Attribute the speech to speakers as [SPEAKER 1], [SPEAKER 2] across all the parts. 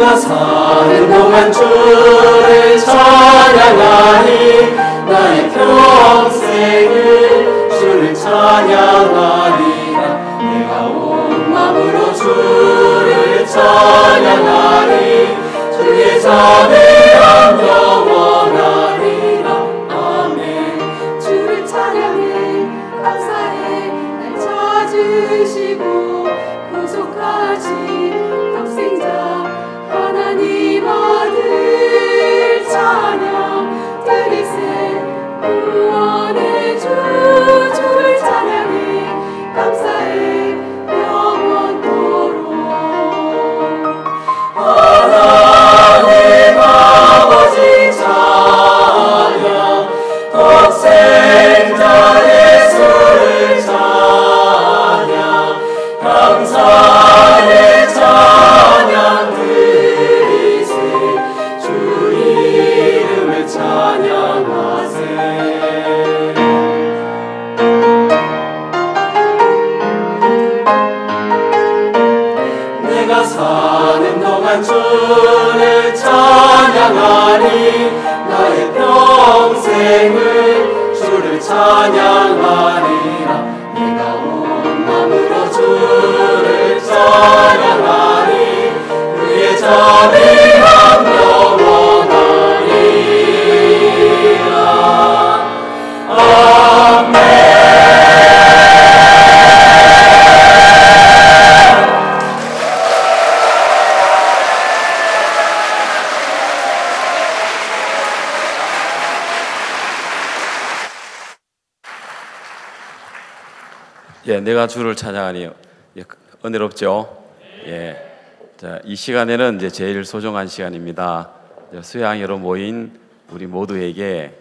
[SPEAKER 1] 내가 사는 동안 주를 찬양하니 나의 평생을 주를 찬양하리라. 내가 온 마음으로 주를 찬양하니 주의 자비한 영원하리라. 아멘.
[SPEAKER 2] 주를 찬양해 감사해 날 찾으시고 구속하신 독생자 하나님 아들 찬양 드리세. 구원의 주 주를 찬양해 감사해 영원토록.
[SPEAKER 1] 하나님 아버지 찬양 독생자 예수를 찬양 감사의 찬양 드리세. 주 이름을 찬양하세. 내가 사는 동안 주를 찬양하리. 나의 평생을 주를 찬양하리라. 내가 온 마음으로 주를 찬양하리. 그의 자비함 영원하리라. 아멘.
[SPEAKER 3] 예, 내가 주를 찬양하니. 예, 은혜롭죠? 예. 자, 이 시간에는 이제 제일 소중한 시간입니다. 수양회로 모인 우리 모두에게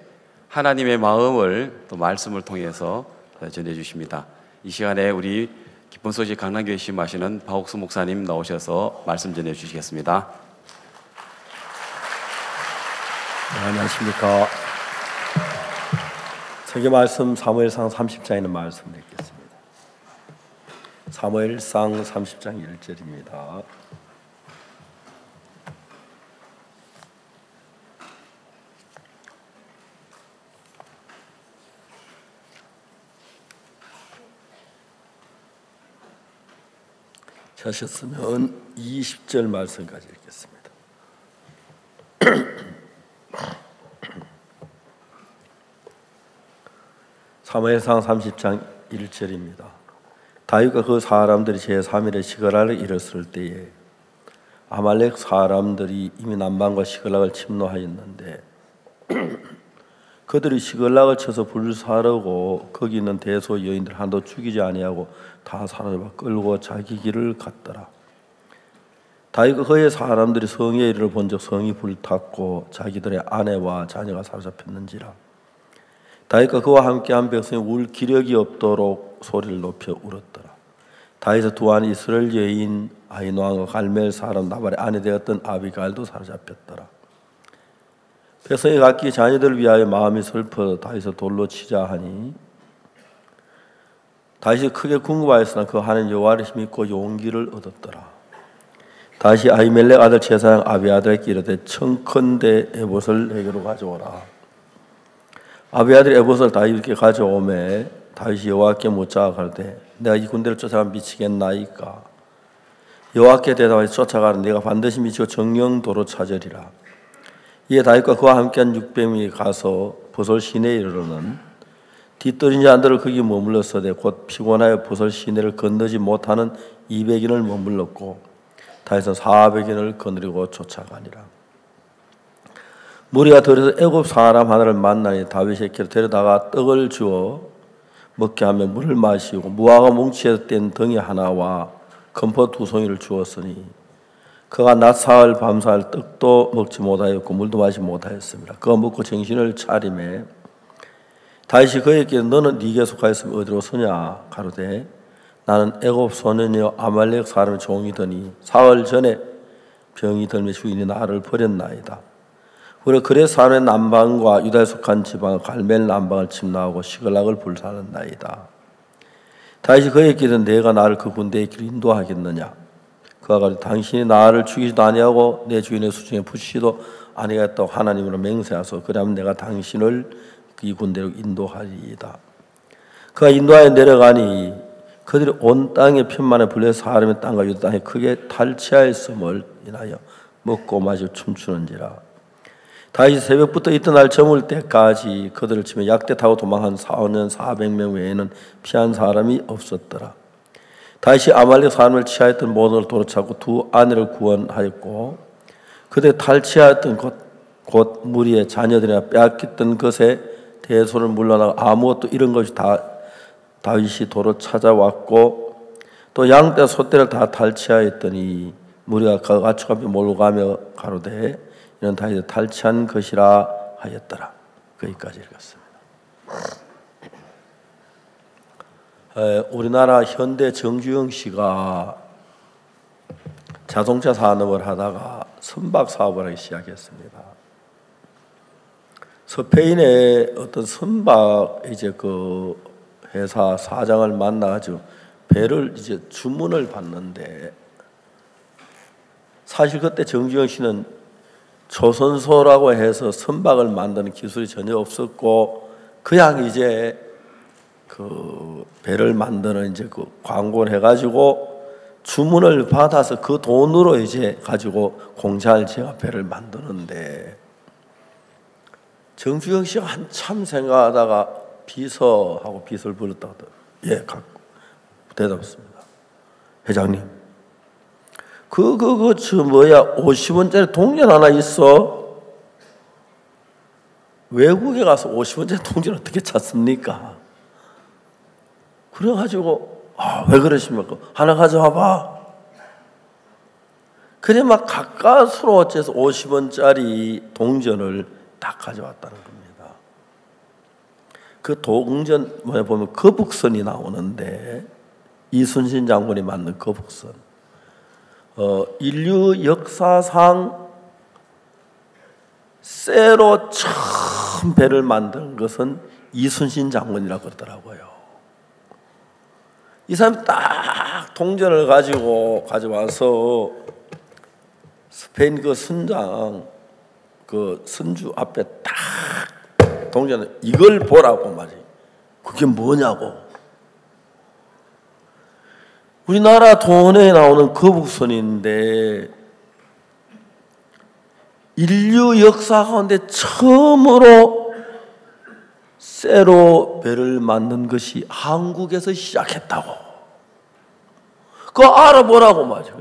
[SPEAKER 3] 하나님의 마음을 또 말씀을 통해서 전해주십니다. 이 시간에 우리 기쁜 소식 강남교회 심하시는 박옥수 목사님 나오셔서 말씀 전해주시겠습니다.
[SPEAKER 4] 네, 안녕하십니까. 설교 말씀 사무엘상 30장에 있는 말씀 드리겠습니다. 사무엘상 30장 1절입니다. 하셨으면 20절 말씀까지 읽겠습니다. 사무엘상 30장 1절입니다. 다윗과 그 사람들이 제3일에 시글락을 이뤘을 때에 아말렉 사람들이 이미 남방과 시글락을 침노하였는데 그들이 시글락을 쳐서 불사르고 거기 있는 대소 여인들 한도 죽이지 아니하고 다 사로잡아 끌고 자기 길을 갔더라. 다윗과 그의 사람들이 성에 이르러 본즉 성이 불탔고 자기들의 아내와 자녀가 사로잡혔는지라. 다윗과 그와 함께한 백성이 울 기력이 없도록 소리를 높여 울었더라. 다윗의 두 아내 이스라엘 여인 아히노함과 갈멜 사람 나발의 아내 되었던 아비갈도 사로잡혔더라. 백성이 각기 자녀들을 위하여 마음이 슬퍼 다윗을 돌로 치자 하니 다윗이 크게 궁금하였으나 그 하는 여호와를 힘입고 용기를 얻었더라. 다시 아히멜렉 아들 제사장 아비아들에게 이르되 청컨대 에봇을 내게로 가져오라. 아비아들이 에봇을 다윗에게 가져오매 다윗이 여호와께 묻자 가로되 내가 이 군대를 쫓아가 미치겠나이까. 여호와께 대답하여 쫓아가라. 내가 반드시 미치고 정령도로 찾으리라. 이에 다윗과 그와 함께한 600명이 가서 보솔 시내에 이르러는 뒤떨린 자들을 거기 머물렀으되 곧 피곤하여 보솔 시내를 건너지 못하는 200인을 머물렀고 다윗은 400인을 거느리고 쫓아가니라. 무리가 들어서 애굽 사람 하나를 만나니 다윗의 곁에 데려다가 떡을 주어 먹게 하며 물을 마시고 무화과 뭉치에서 뗀 덩이 하나와 검포 2송이를 주었으니 그가 낮 사흘 밤 사흘 떡도 먹지 못하였고 물도 마시지 못하였습니다. 그가 먹고 정신을 차리매 다윗이 그에게 너는 네게 속하였으면 어디로 서냐 가로되 나는 애굽 소년이요 아말렉 사람의 종이더니 사흘 전에 병이 들매 주인이 나를 버렸나이다. 그래 사람의 남방과 유다에 속한 지방 갈멜 남방을 침노하고 시글락을 불사르나이다. 다윗이 그에게 이르되 내가 나를 그 군대의 길로 인도하겠느냐. 그가 가로되 당신이 나를 죽이지도 아니하고 내 주인의 수중에 붙이지도 아니하겠다고 하나님으로 맹세하소. 그러면 내가 당신을 이 군대로 인도하리이다. 그가 인도하여 내려가니 그들이 온 땅에 편만에 불려 사람의 땅과 유다 땅에 크게 탈취하였음을 인하여 먹고 마시고 춤추는지라. 다윗이 새벽부터 이튿날 저물 때까지 그들을 치며 약대 타고 도망한 4년 400명 외에는 피한 사람이 없었더라. 다윗이 아말렉 사람을 취하였던 모든 걸 도로차고 두 아내를 구원하였고 그들 탈취하였던 곧 무리의 자녀들이나 빼앗겼던 것에 대소를 물러나고 아무것도 잃은 것이 다 다윗이 도로 찾아왔고 또 양떼 소떼를 다 탈취하였더니 무리가 가축앞에 몰고 가며 가로되 이는 다윗이 탈취한 것이라 하였더라. 거기까지 읽었습니다. 우리나라 현대 정주영 씨가 자동차 산업을 하다가 선박 사업을 하기 시작했습니다. 스페인의 어떤 선박 이제 그 회사 사장을 만나가지고 배를 이제 주문을 받는데 사실 그때 정주영 씨는 조선소라고 해서 선박을 만드는 기술이 전혀 없었고 그냥 이제 그 배를 만드는 이제 그 광고를 해가지고 주문을 받아서 그 돈으로 이제 가지고 공장을 지어 배를 만드는데 정주영 씨가 한참 생각하다가 비서하고 비서를 불렀다고 예, 갖고 대답했습니다. 회장님, 저 50원짜리 동전 하나 있어? 외국에 가서 50원짜리 동전 어떻게 찾습니까? 그래가지고 왜 그러십니까? 하나 가져와봐. 그래 막 가까스로 어째서 50원짜리 동전을 다 가져왔다는 겁니다. 그 동전 보면 거북선이 나오는데 이순신 장군이 만든 거북선. 인류 역사상 쇠로 처음 배를 만든 것은 이순신 장군이라고 그러더라고요. 이 사람이 딱 동전을 가져와서 스페인 그 선장 그 선주 앞에 딱 동전을 이걸 보라고 말이. 그게 뭐냐고. 우리나라 돈에 나오는 거북선인데 인류 역사 가운데 처음으로 쇠로 배를 만든 것이 한국에서 시작했다고. 그거 알아보라고 말이야.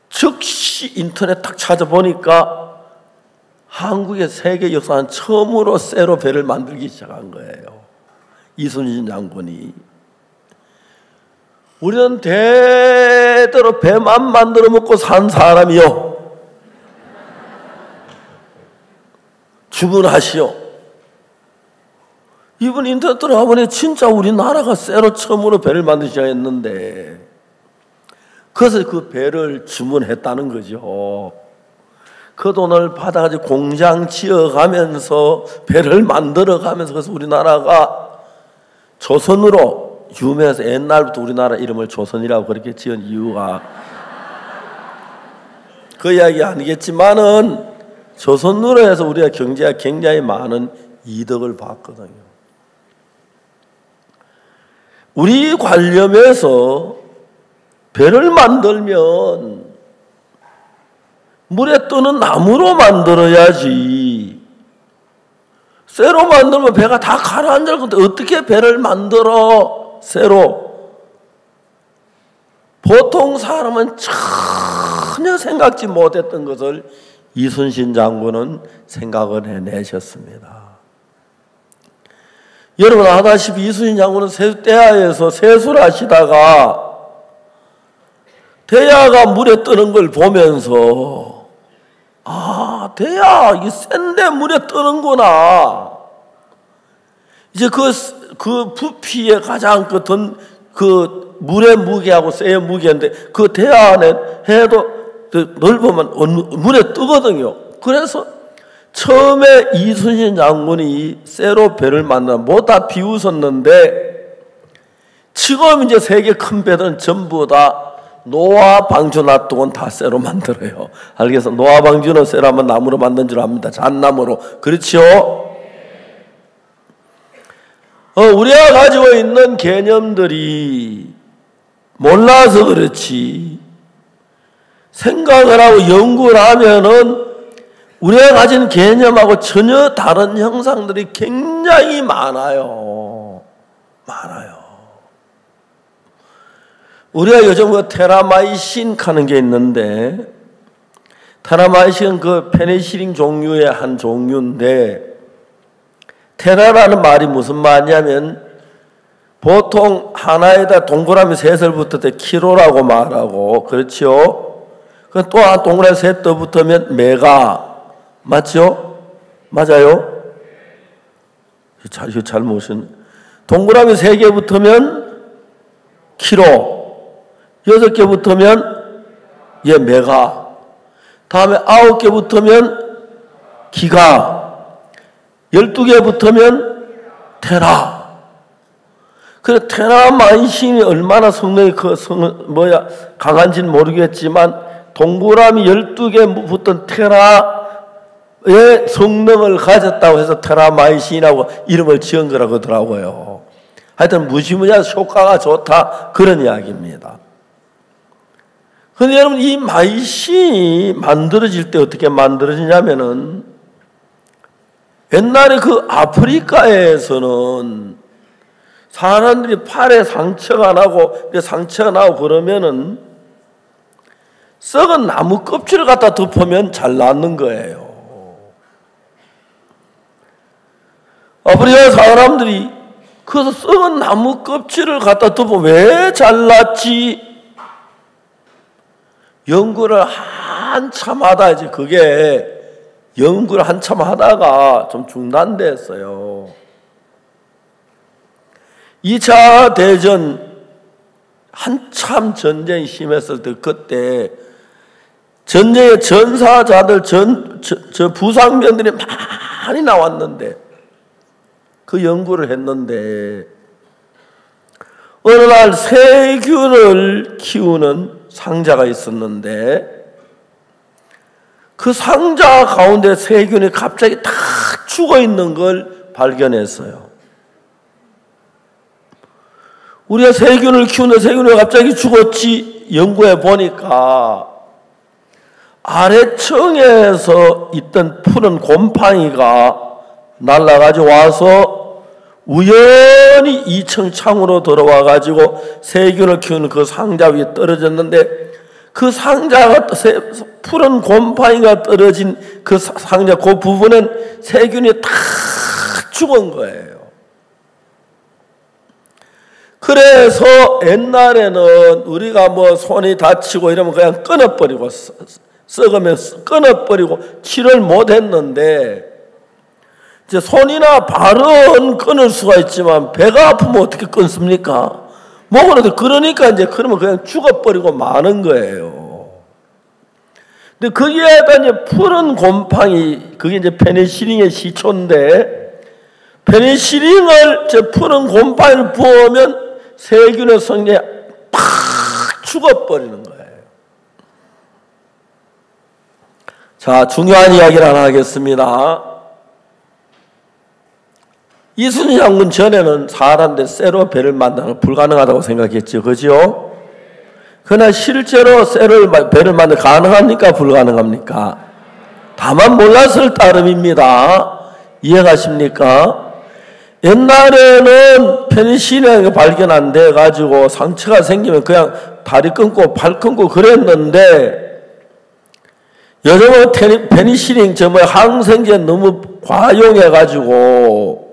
[SPEAKER 4] 즉시 인터넷 딱 찾아보니까 한국의 세계 역사는 처음으로 쇠로 배를 만들기 시작한 거예요. 이순신 장군이. 우리는 대대로 배만 만들어 먹고 산 사람이요. 주문하시오. 이분 인터넷 들어가 보니 진짜 우리나라가 쇠로 처음으로 배를 만들기 시작했는데 그래서 그 배를 주문했다는 거죠. 그 돈을 받아가지고 공장 지어가면서 배를 만들어가면서 그래서 우리나라가 조선으로 유명해서 옛날부터 우리나라 이름을 조선이라고 그렇게 지은 이유가 그 이야기 아니겠지만은 조선으로 해서 우리가 경제가 굉장히 많은 이득을 봤거든요. 우리 관념에서 배를 만들면 물에 뜨는 나무로 만들어야지. 쇠로 만들면 배가 다 가라앉을 건데 어떻게 배를 만들어? 쇠로. 보통 사람은 전혀 생각지 못했던 것을 이순신 장군은 생각을 해내셨습니다. 여러분 아다시피 이순신 장군은 세수대야에서 세수를 하시다가 대야가 물에 뜨는 걸 보면서 대야 이 센데 물에 뜨는구나. 이제 그 부피의 가장 그 물의 무게하고 쇠의 무게인데 그 대야 안에 해도 넓으면 물에 뜨거든요. 그래서 처음에 이순신 장군이 쇠로 배를 만나 못다 비웃었는데 지금 이제 세계 큰 배들은 전부 다 노아 방주 놔두고는 다 쇠로 만들어요. 알겠어? 노아 방주는 쇠로 하면 나무로 만든 줄 압니다. 잣나무로. 그렇죠? 우리가 가지고 있는 개념들이 몰라서 그렇지 생각을 하고 연구를 하면은 우리가 가진 개념하고 전혀 다른 형상들이 굉장히 많아요. 우리가 요즘 그 테라마이신 하는 게 있는데 테라마이신은 그 페니실린 종류의 한 종류인데 테라라는 말이 무슨 말이냐면 보통 하나에다 동그라미 셋을 붙을 때 키로라고 말하고 그렇죠? 또 한 동그라미 셋 더 붙으면 메가 맞죠? 맞아요? 잘못은 동그라미 3개 붙으면 키로 6개 붙으면 메가 다음에 9개 붙으면 기가 12개 붙으면 테라. 그래 테라마이신이 얼마나 성능이 강한지는 모르겠지만 동그라미 12개 붙은 테라의 성능을 가졌다고 해서 테라마이신이라고 이름을 지은 거라고 하더라고요. 하여튼 무시무시한 효과가 좋다, 그런 이야기입니다. 그런데 여러분, 이 마이신이 만들어질 때 어떻게 만들어지냐면은, 옛날에 그 아프리카에서는 사람들이 팔에 상처가 나고 그러면은 썩은 나무 껍질을 갖다 덮으면 잘 낫는 거예요. 아프리카 사람들이 그래서 썩은 나무 껍질을 갖다 덮으면 왜 잘 낫지? 연구를 한참 하다 이제 그게 연구를 한참 하다가 좀 중단됐어요. 2차 대전 한참 전쟁이 심했을 때, 그때 전쟁의 전사자들, 부상병들이 많이 나왔는데, 그 연구를 했는데, 어느 날 세균을 키우는 상자가 있었는데, 그 상자 가운데 세균이 갑자기 다 죽어 있는 걸 발견했어요. 우리가 세균을 키우는데 세균이 갑자기 죽었지? 연구해 보니까 아래층에서 있던 푸른 곰팡이가 날아가지고 와서 우연히 2층 창으로 들어와가지고 세균을 키우는 그 상자 위에 떨어졌는데, 그 상자가 푸른 곰팡이가 떨어진 그 상자 그 부분은 세균이 다 죽은 거예요. 그래서 옛날에는 우리가 뭐 손이 다치고 이러면 그냥 끊어버리고, 썩으면 끊어버리고 치료를 못했는데, 이제 손이나 발은 끊을 수가 있지만 배가 아프면 어떻게 끊습니까? 목은 그러니까 이제 그러면 그냥 죽어버리고 마는 거예요. 근데 거기에다 이제 푸른 곰팡이, 그게 이제 페니실린의 시초인데, 페니실린을 저 푸른 곰팡이를 부으면 세균의 성질이 팍 죽어버리는 거예요. 자, 중요한 이야기를 하나 하겠습니다. 이순신 장군 전에는 사람들 쇠로 배를 만드는 건 불가능하다고 생각했죠. 그죠? 그러나 실제로 배를 만드는 가능합니까? 불가능합니까? 다만 몰랐을 따름입니다. 이해가십니까? 옛날에는 페니실린이라는 게 발견 안 돼가지고 상처가 생기면 그냥 다리 끊고 팔 끊고 그랬는데, 요즘은 페니실린 항생제 너무 과용해가지고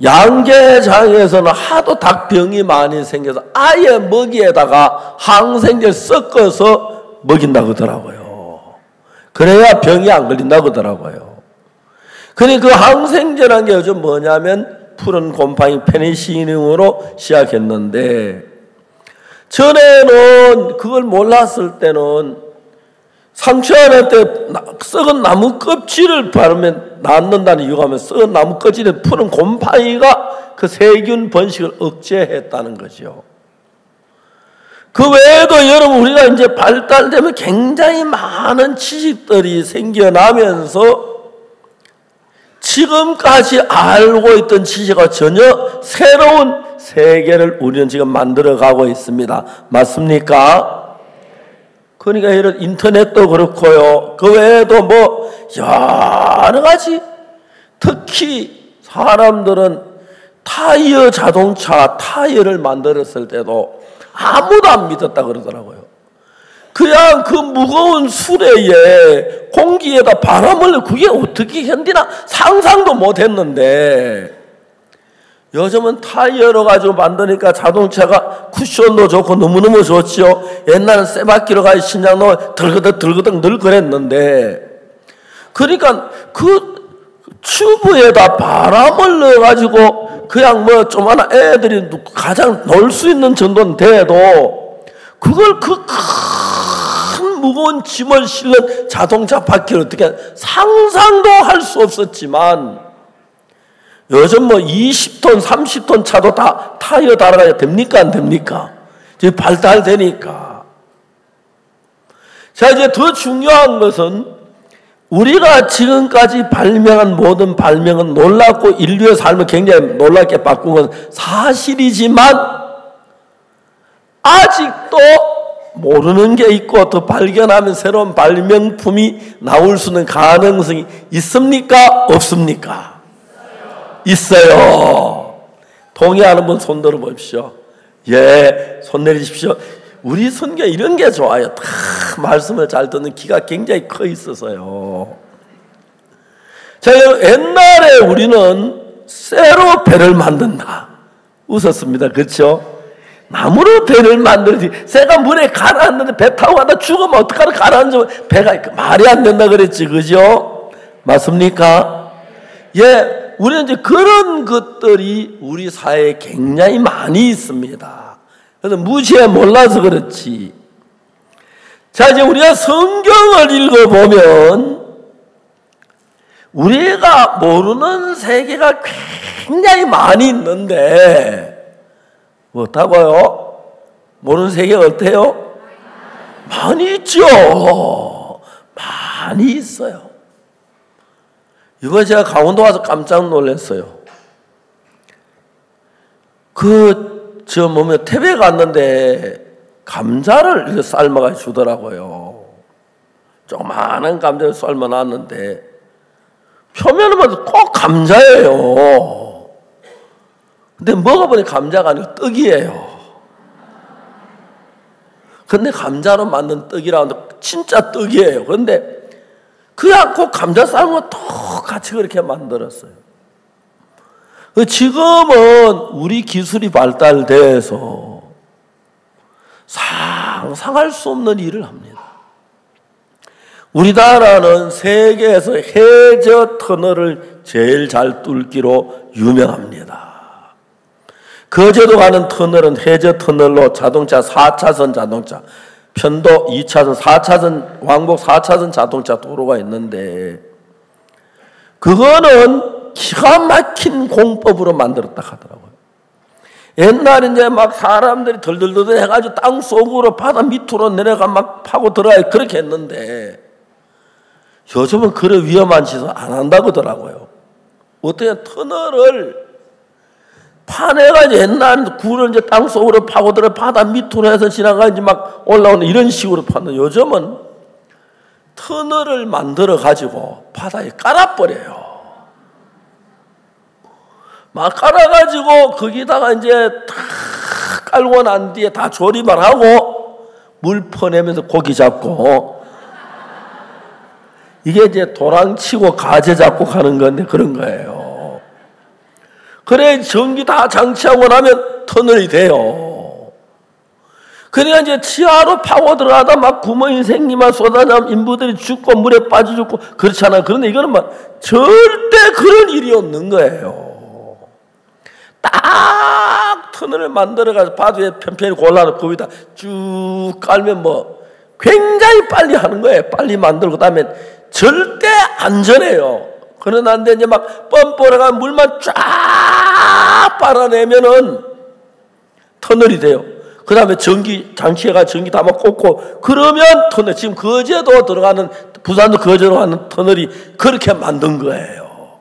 [SPEAKER 4] 양계장에서는 하도 닭병이 많이 생겨서 아예 먹이에다가 항생제를 섞어서 먹인다고 하더라고요. 그래야 병이 안 걸린다고 하더라고요. 그러니까 그 항생제라는 게 요즘 뭐냐면 푸른 곰팡이 페니실린으로 시작했는데, 전에는 그걸 몰랐을 때는 상처 날 때 썩은 나무 껍질을 바르면 낫는다는 이유가 하면 썩은 나무 껍질에 푸른 곰팡이가 그 세균 번식을 억제했다는 거죠. 그 외에도 여러분, 우리가 이제 발달되면 굉장히 많은 지식들이 생겨나면서 지금까지 알고 있던 지식과 전혀 새로운 세계를 우리는 지금 만들어가고 있습니다. 맞습니까? 그러니까 이런 인터넷도 그렇고요. 그 외에도 뭐 여러 가지, 특히 사람들은 타이어 자동차 타이어를 만들었을 때도 아무도 안 믿었다 그러더라고요. 그냥 그 무거운 수레에 공기에다 바람을 그게 어떻게 견디나 상상도 못했는데, 요즘은 타이어로 가지고 만드니까 자동차가 쿠션도 좋고 너무너무 좋죠. 옛날은 쇠바퀴로 가지고 신장 넣어 들그덕 늘 그랬는데, 그러니까 그 튜브에다 바람을 넣어가지고 그냥 뭐 조그마한 애들이 가장 놀 수 있는 정도는 돼도 그걸 그 큰 무거운 짐을 실는 자동차 바퀴를 어떻게 상상도 할 수 없었지만, 요즘 뭐 20톤, 30톤 차도 다 타이어 달아가야 됩니까? 안 됩니까? 지금 발달되니까. 자, 이제 더 중요한 것은 우리가 지금까지 발명한 모든 발명은 놀랍고 인류의 삶을 굉장히 놀랍게 바꾼 건 사실이지만 아직도 모르는 게 있고 더 발견하면 새로운 발명품이 나올 수 있는 가능성이 있습니까? 없습니까? 있어요. 동의하는 분 손 들어 보십시오. 예, 손 내리십시오. 우리 선교 이런 게 좋아요. 다 말씀을 잘 듣는 귀가 굉장히 커 있어서요. 자, 옛날에 우리는 쇠로 배를 만든다. 웃었습니다. 그렇죠? 나무로 배를 만들지. 새가 물에 가라앉는데 배 타고 가다 죽으면 어떡하나 가라앉으면 배가 말이 안 된다 그랬지. 그죠? 맞습니까? 예, 우리는 이제 그런 것들이 우리 사회에 굉장히 많이 있습니다. 그래서 무지에 몰라서 그렇지. 자, 이제 우리가 성경을 읽어보면 우리가 모르는 세계가 굉장히 많이 있는데 어떻다고요? 모르는 세계가 어때요? 많이 있죠. 많이 있어요. 이번에 제가 강원도 와서 깜짝 놀랐어요. 태백에 갔는데 감자를 삶아가 주더라고요. 조그마한 감자를 삶아 놨는데 표면을 봐도 꼭 감자예요. 근데 먹어보니 감자가 아니고 떡이에요. 근데 감자로 만든 떡이라고 하는데 진짜 떡이에요. 그런데 그냥 꼭 감자 삶은 거 똑같이 그렇게 만들었어요. 지금은 우리 기술이 발달돼서 상상할 수 없는 일을 합니다. 우리나라는 세계에서 해저 터널을 제일 잘 뚫기로 유명합니다. 거제도 가는 터널은 해저 터널로 자동차 4차선 자동차, 편도 2차선, 4차선, 왕복 4차선 자동차 도로가 있는데 그거는 기가 막힌 공법으로 만들었다 하더라고요. 옛날에 이제 막 사람들이 덜덜덜 해가지고 땅 속으로 바다 밑으로 내려가 막 파고 들어가야 그렇게 했는데 요즘은 그런 위험한 짓을 안 한다고 하더라고요. 어떻게 터널을 파내가지고 옛날에 굴을 이제 땅 속으로 파고 들어 바다 밑으로 해서 지나가야지 막 올라오는 이런 식으로 파는 요즘은 터널을 만들어 가지고 바다에 깔아버려요. 막 깔아가지고 거기다가 이제 다 깔고 난 뒤에 다 조립을 하고 물 퍼내면서 고기 잡고 이게 이제 도랑치고 가재 잡고 가는 건데 그런 거예요. 그래 전기 다 장치하고 나면 터널이 돼요. 그러니까 이제 지하로 파고 들어가다 막 구멍이 생기면 쏟아나면 인부들이 죽고 물에 빠져 죽고 그렇잖아요. 그런데 이거는 막 절대 그런 일이 없는 거예요. 딱 터널을 만들어가지고 바다에 편편히 골라놓고 거기다 쭉 깔면 뭐 굉장히 빨리 하는 거예요. 빨리 만들고 그다음에 절대 안전해요. 그러나 이제 막 뻔뻔해가 물만 쫙 빨아내면은 터널이 돼요. 그 다음에 전기 장치에가 전기 다 막 꽂고 그러면 터널 지금 거제도 들어가는 부산도 거제도 가는 터널이 그렇게 만든 거예요.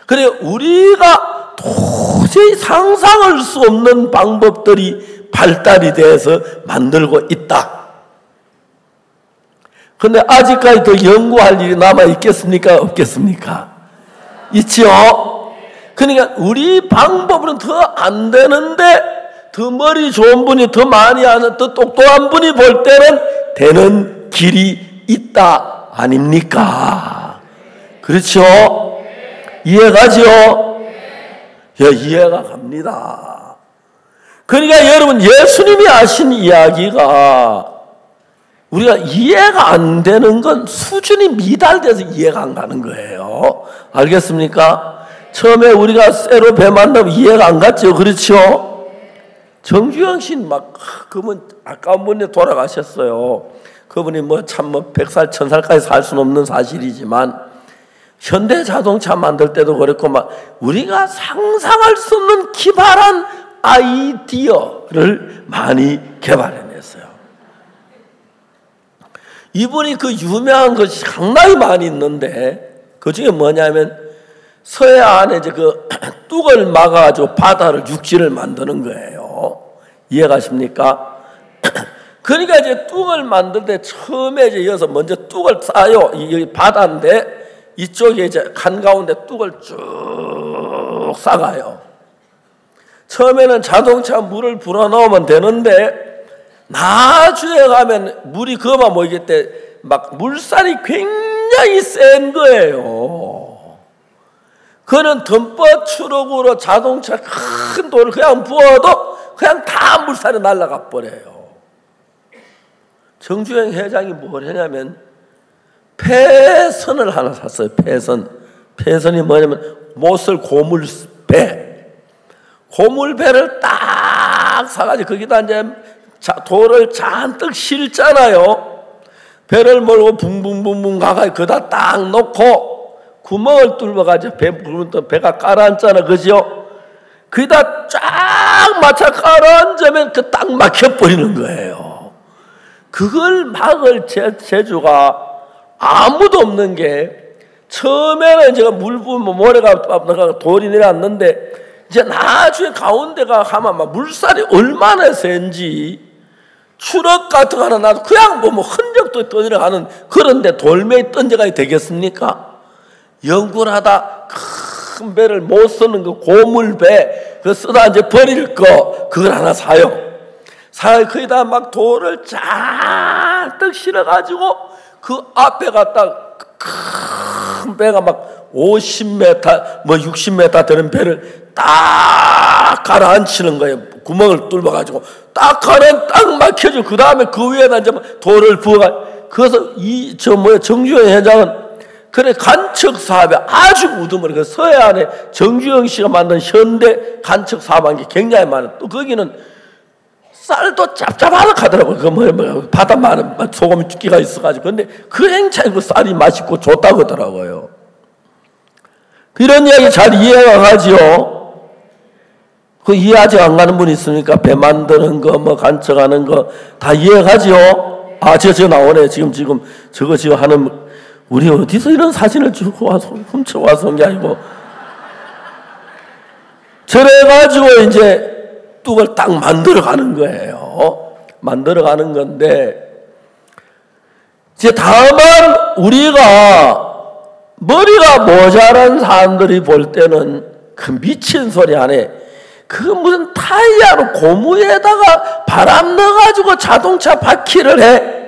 [SPEAKER 4] 그래 우리가 도저히 상상할 수 없는 방법들이 발달이 돼서 만들고 있다. 그런데 아직까지 더 연구할 일이 남아 있겠습니까? 없겠습니까? 있죠. 그러니까 우리 방법으로는 더 안 되는데 더 머리 좋은 분이 더 많이 하는 더 똑똑한 분이 볼 때는 되는 길이 있다 아닙니까? 그렇죠? 이해가죠? 예, 이해가 갑니다. 그러니까 여러분 예수님이 하신 이야기가 우리가 이해가 안 되는 건 수준이 미달돼서 이해가 안 가는 거예요. 알겠습니까? 처음에 우리가 쇠로 배 만나면 이해가 안 갔죠. 그렇죠? 정주영 씨는 막 그분 아까운 분이 돌아가셨어요. 그분이 뭐 참 뭐 100살 1000살까지 살 수는 없는 사실이지만 현대 자동차 만들 때도 그렇고 막 우리가 상상할 수 없는 기발한 아이디어를 많이 개발해냈어요. 이분이 그 유명한 것이 상당히 많이 있는데 그 중에 뭐냐면 서해안에 이제 그 뚝을 막아가지고 바다를 육지를 만드는 거예요. 이해가십니까? 그러니까 이제 뚝을 만들 때 처음에 이제 여기서 먼저 뚝을 쌓아요. 여기 바다인데 이쪽에 이제 한가운데 뚝을 쭉 쌓아요. 처음에는 자동차 물을 불어넣으면 되는데 나중에 가면 물이 그만 모이기 때 막 물살이 굉장히 센 거예요. 그는 덤퍼 트럭으로 자동차 큰 돌을 그냥 부어도 그냥 다 물살이 날아가 버려요. 정주영 회장이 뭘 했냐면 폐선을 하나 샀어요. 폐선이 뭐냐면 못을 고물배. 고물배를 딱 사가지고 거기다 이제 돌을 잔뜩 실잖아요. 배를 몰고 붕붕붕붕 가가지고 거기다 딱 놓고 구멍을 뚫어가지고 배가 깔아앉잖아. 그죠? 거기다 쫙 맞춰 깔아앉으면 그 딱 막혀버리는 거예요. 그걸 막을 재주가 아무도 없는 게 처음에는 제가 물 부으면 모래가 돌이 내려왔는데 이제 나중에 가운데가 가면 막 물살이 얼마나 센지 추럭 같은 거 하나 놔도 그냥 뭐 흔적도 떠내려가는 그런데 돌멩이 던져가야 되겠습니까? 연구를 하다 큰 배를 못 쓰는 그 고물배 그거 쓰다 이제 버릴 거 그걸 하나 사요. 거기다 막 돌을 잔뜩 실어가지고 그 앞에가 딱 큰 배가 막 50m 뭐 60m 되는 배를 딱 가라앉히는 거예요. 구멍을 뚫어가지고 딱 가면 딱 막혀져. 그 다음에 그 위에다 이제 돌을 부어가. 그래서 정주영 회장은 그래 간척 사업에 아주 우두머리. 그 서해안에 정주영 씨가 만든 현대 간척 사업한 게 굉장히 많아요. 또 거기는 쌀도 짭짭하더라고요. 그 바다 많은 소금 끼가 있어가지고. 근데 그 행차에 그 쌀이 맛있고 좋다고 하더라고요. 이런 이야기 잘 이해가 가지요. 그 이해 아직 안 가는 분 있습니까? 배 만드는 거, 뭐 간척하는 거 다 이해가지요. 아, 저 나오네. 지금 저거 지금 하는 우리 어디서 이런 사진을 주고 와서 훔쳐와서 온 게 아니고 저래가지고 이제 뚝을 딱 만들어가는 거예요. 만들어가는 건데 이제 다만 우리가 머리가 모자란 사람들이 볼 때는 그 미친 소리 안에 그 무슨 타이어로 고무에다가 바람 넣어가지고 자동차 바퀴를 해.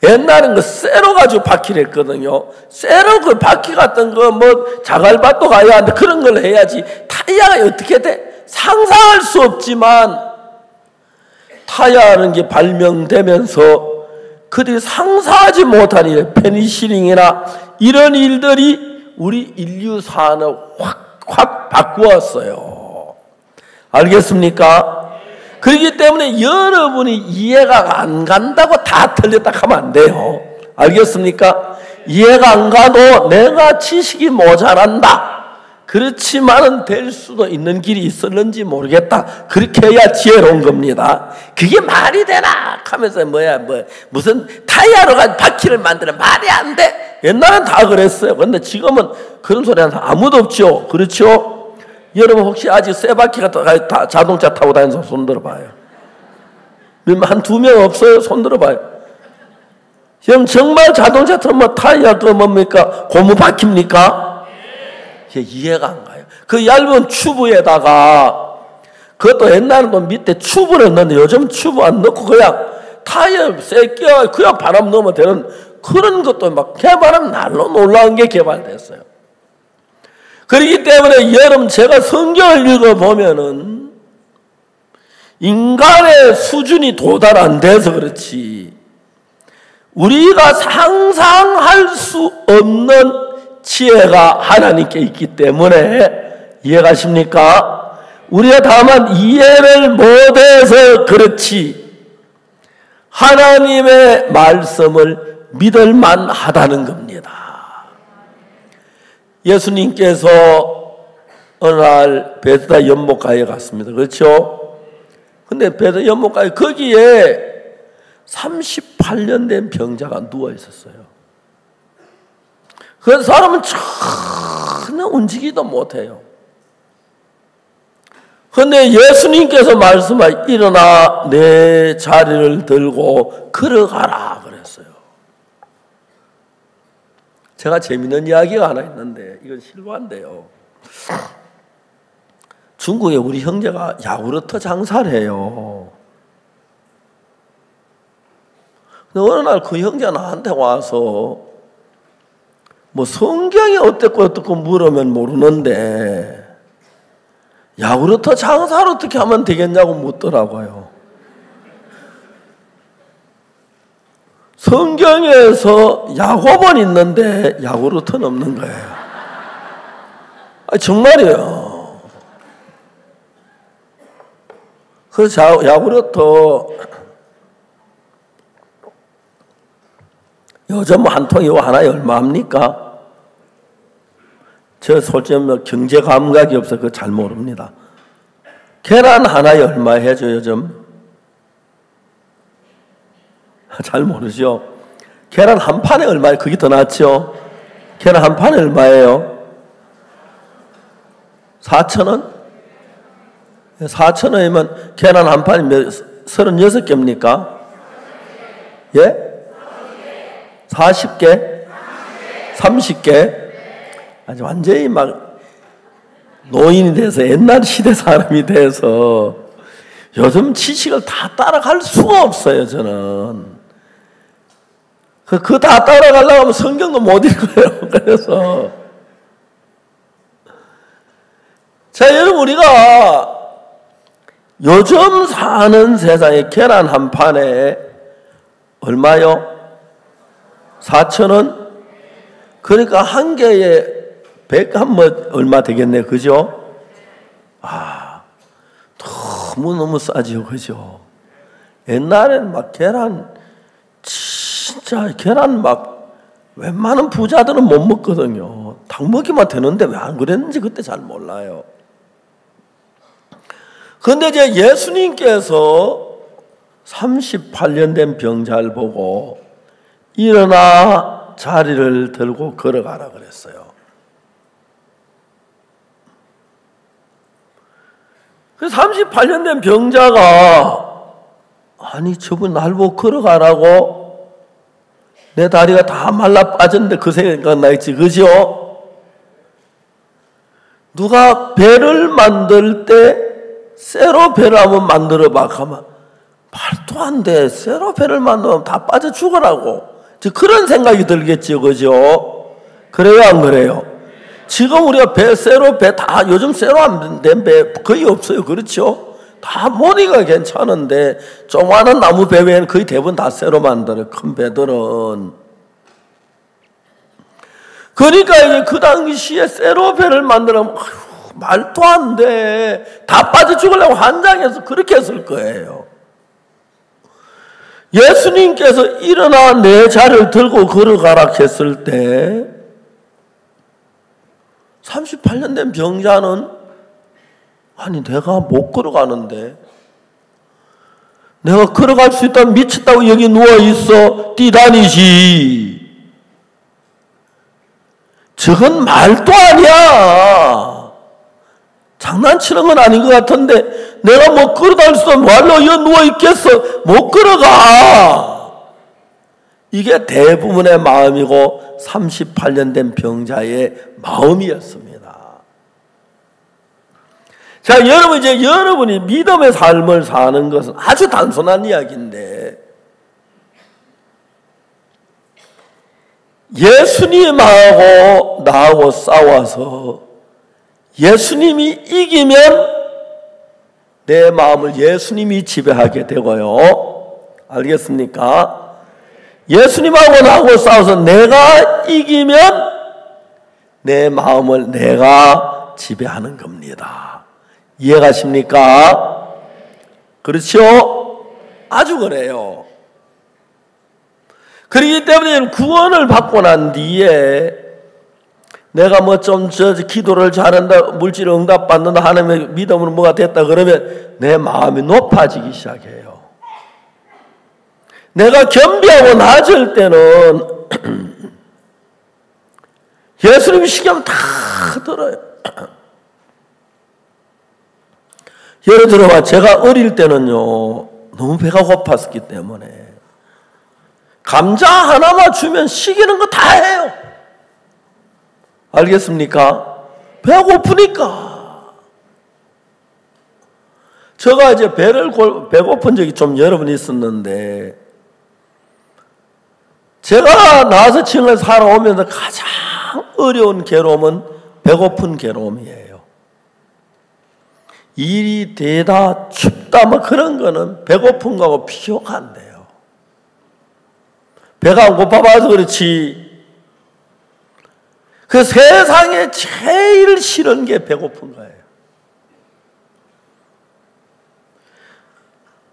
[SPEAKER 4] 옛날엔 그 쇠로 가지고 바퀴를 했거든요. 쇠로 그 바퀴 같은 거 뭐 자갈밭도 가야 하는데 그런 걸 해야지. 타이어가 어떻게 돼? 상상할 수 없지만 타이어라는 게 발명되면서 그들이 상상하지 못한 일, 페니실링이나 이런 일들이 우리 인류 사안을 확 바꾸었어요. 알겠습니까? 그렇기 때문에 여러분이 이해가 안 간다고 다 틀렸다 하면 안 돼요. 알겠습니까? 이해가 안 가도 내가 지식이 모자란다. 그렇지만은 될 수도 있는 길이 있었는지 모르겠다. 그렇게 해야 지혜로운 겁니다. 그게 말이 되나? 하면서 무슨 타이어로 가지고 바퀴를 만드는 말이 안 돼. 옛날엔 다 그랬어요. 그런데 지금은 그런 소리 하는 사람 아무도 없죠. 그렇죠? 여러분 혹시 아직 쇠 바퀴가 다 자동차 타고 다니는 사람 손 들어봐요. 한 2명 없어요? 손 들어봐요. 형 정말 자동차 타면 뭐 타이어 그 뭡니까? 고무 바퀴입니까? 이해가 안 가요. 그 얇은 튜브에다가 그것도 옛날에는 밑에 튜브를 넣는데 요즘 튜브 안 넣고 그냥 타이어 쇠 끼워 그냥 바람 넣으면 되는 그런 것도 막 개발하면 날로 놀라운 게 개발됐어요. 그렇기 때문에 여러분 제가 성경을 읽어보면은 인간의 수준이 도달 안 돼서 그렇지 우리가 상상할 수 없는 지혜가 하나님께 있기 때문에 이해가십니까? 우리가 다만 이해를 못해서 그렇지 하나님의 말씀을 믿을 만하다는 겁니다. 예수님께서 어느 날 베드다 연못가에 갔습니다. 그렇죠? 근데 베드다 연못가에 거기에 38년 된 병자가 누워 있었어요. 그 사람은 전혀 움직이도 못해요. 그런데 예수님께서 말씀하여 일어나 내 자리를 들고 걸어가라 그랬어요. 제가 재밌는 이야기가 하나 있는데 이건 실화인데요. 중국에 우리 형제가 야구르트 장사를 해요. 근데 어느 날 그 형제가 나한테 와서 뭐 성경이 어떻고 물으면 모르는데 야구르트 장사를 어떻게 하면 되겠냐고 묻더라고요. 성경에서 야곱은 있는데 야구르트는 없는 거예요. 정말이에요. 그래서 야구르트 요즘 한 통이 하나에 얼마입니까? 저 솔직히 경제 감각이 없어 그거 잘 모릅니다. 계란 하나에 얼마 해줘 요즘? 잘 모르죠. 계란 한 판에 얼마예요? 그게 더 낫죠. 계란 한 판에 얼마예요? 4,000원? 4,000원이면 계란 한 판이 36개입니까? 예? 40개? 30개? 아주 완전히 막 노인이 돼서 옛날 시대 사람이 돼서 요즘 지식을 다 따라갈 수가 없어요, 저는. 그거 다 따라가려고 하면 성경도 못 읽어요. 그래서. 자, 여러분, 우리가 요즘 사는 세상에 계란 한 판에 얼마요? 4,000원? 그러니까 한 개에 100 한 뭐 얼마 되겠네, 그죠? 너무너무 싸지요, 그죠? 옛날엔 막 계란, 진짜 계란 막 웬만한 부자들은 못 먹거든요. 닭 먹기만 되는데 왜 안 그랬는지 그때 잘 몰라요. 그런데 이제 예수님께서 38년 된 병자를 보고 일어나 자리를 들고 걸어가라 그랬어요. 그 38년 된 병자가 아니 저분 날 보고 걸어가라고 내 다리가 다 말라 빠졌는데 그 생각 나있지 그죠? 누가 배를 만들 때 쇠로 배를 한번 만들어 봐 하면 말도 안 돼. 쇠로 배를 만들면 다 빠져 죽으라고 그런 생각이 들겠죠 그죠? 그래요 안 그래요? 지금 우리가 쇠로 배 다 요즘 쇠로 안 된 배 거의 없어요. 그렇죠? 다 모니가 괜찮은데 조그마한 나무 배 외에는 거의 대부분 다 쇠로 만들어요. 큰 배들은. 그러니까 이제 그 당시에 쇠로 배를 만들면 말도 안 돼. 다 빠져 죽으려고 환장해서 그렇게 했을 거예요. 예수님께서 일어나 내 자리를 들고 걸어가라 했을 때 38년 된 병자는 아니 내가 못 걸어가는데 내가 걸어갈 수 있다면 미쳤다고 여기 누워있어 뛰다니지. 저건 말도 아니야. 장난치는 건 아닌 것 같은데 내가 뭐 걸어갈 수 없어 말로 여기 누워있겠어. 못 걸어가. 이게 대부분의 마음이고 38년 된 병자의 마음이었습니다. 자, 여러분 이제 여러분이 믿음의 삶을 사는 것은 아주 단순한 이야기인데 예수님하고 나하고 싸워서 예수님이 이기면 내 마음을 예수님이 지배하게 되고요. 알겠습니까? 예수님하고 나하고 싸워서 내가 이기면 내 마음을 내가 지배하는 겁니다. 이해가십니까? 그렇죠? 아주 그래요. 그렇기 때문에 구원을 받고 난 뒤에 내가 뭐 좀 기도를 잘한다, 물질을 응답받는다, 하나님의 믿음으로 뭐가 됐다 그러면 내 마음이 높아지기 시작해요. 내가 겸비하고 낮을 때는 예수님 시키면 다 들어요. 예를 들어봐, 제가 어릴 때는요, 너무 배가 고팠기 때문에 감자 하나만 주면 시키는 거 다 해요. 알겠습니까? 배가 고프니까. 제가 이제 배고픈 적이 좀 여러 번 있었는데, 제가 나와서 지역에 살아오면서 가장 어려운 괴로움은 배고픈 괴로움이에요. 일이 되다 춥다 뭐 그런 거는 배고픈 거하고 비교가 안 돼요. 배가 안 고파봐서 그렇지. 그 세상에 제일 싫은 게 배고픈 거예요.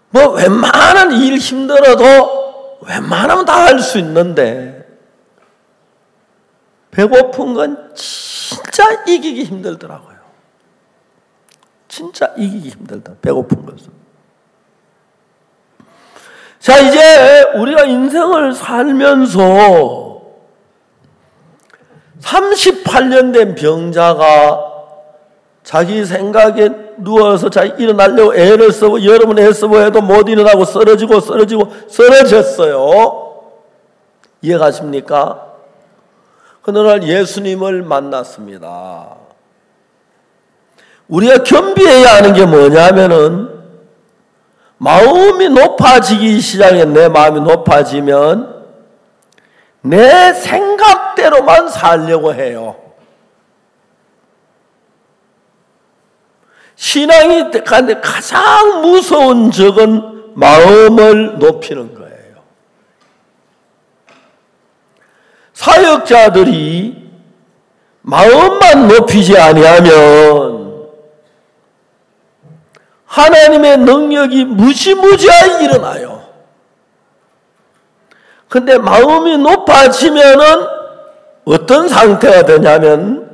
[SPEAKER 4] 뭐 웬만한 일 힘들어도 웬만하면 다 할 수 있는데 배고픈 건 진짜 이기기 힘들더라고요. 진짜 이기기 힘들다. 배고픈 것은. 자, 이제 우리가 인생을 살면서 38년 된 병자가 자기 생각에 누워서 자기 일어나려고 애를 쓰고 여러분 애쓰고 해도 못 일어나고 쓰러졌어요. 이해가십니까? 어느 날 예수님을 만났습니다. 우리가 겸비해야 하는 게 뭐냐면은 마음이 높아지기 시작해. 내 마음이 높아지면 내 생각대로만 살려고 해요. 신앙이 가장 무서운 적은 마음을 높이는 거예요. 사역자들이 마음만 높이지 아니하면 하나님의 능력이 무지무지하게 일어나요. 근데 마음이 높아지면은 어떤 상태가 되냐면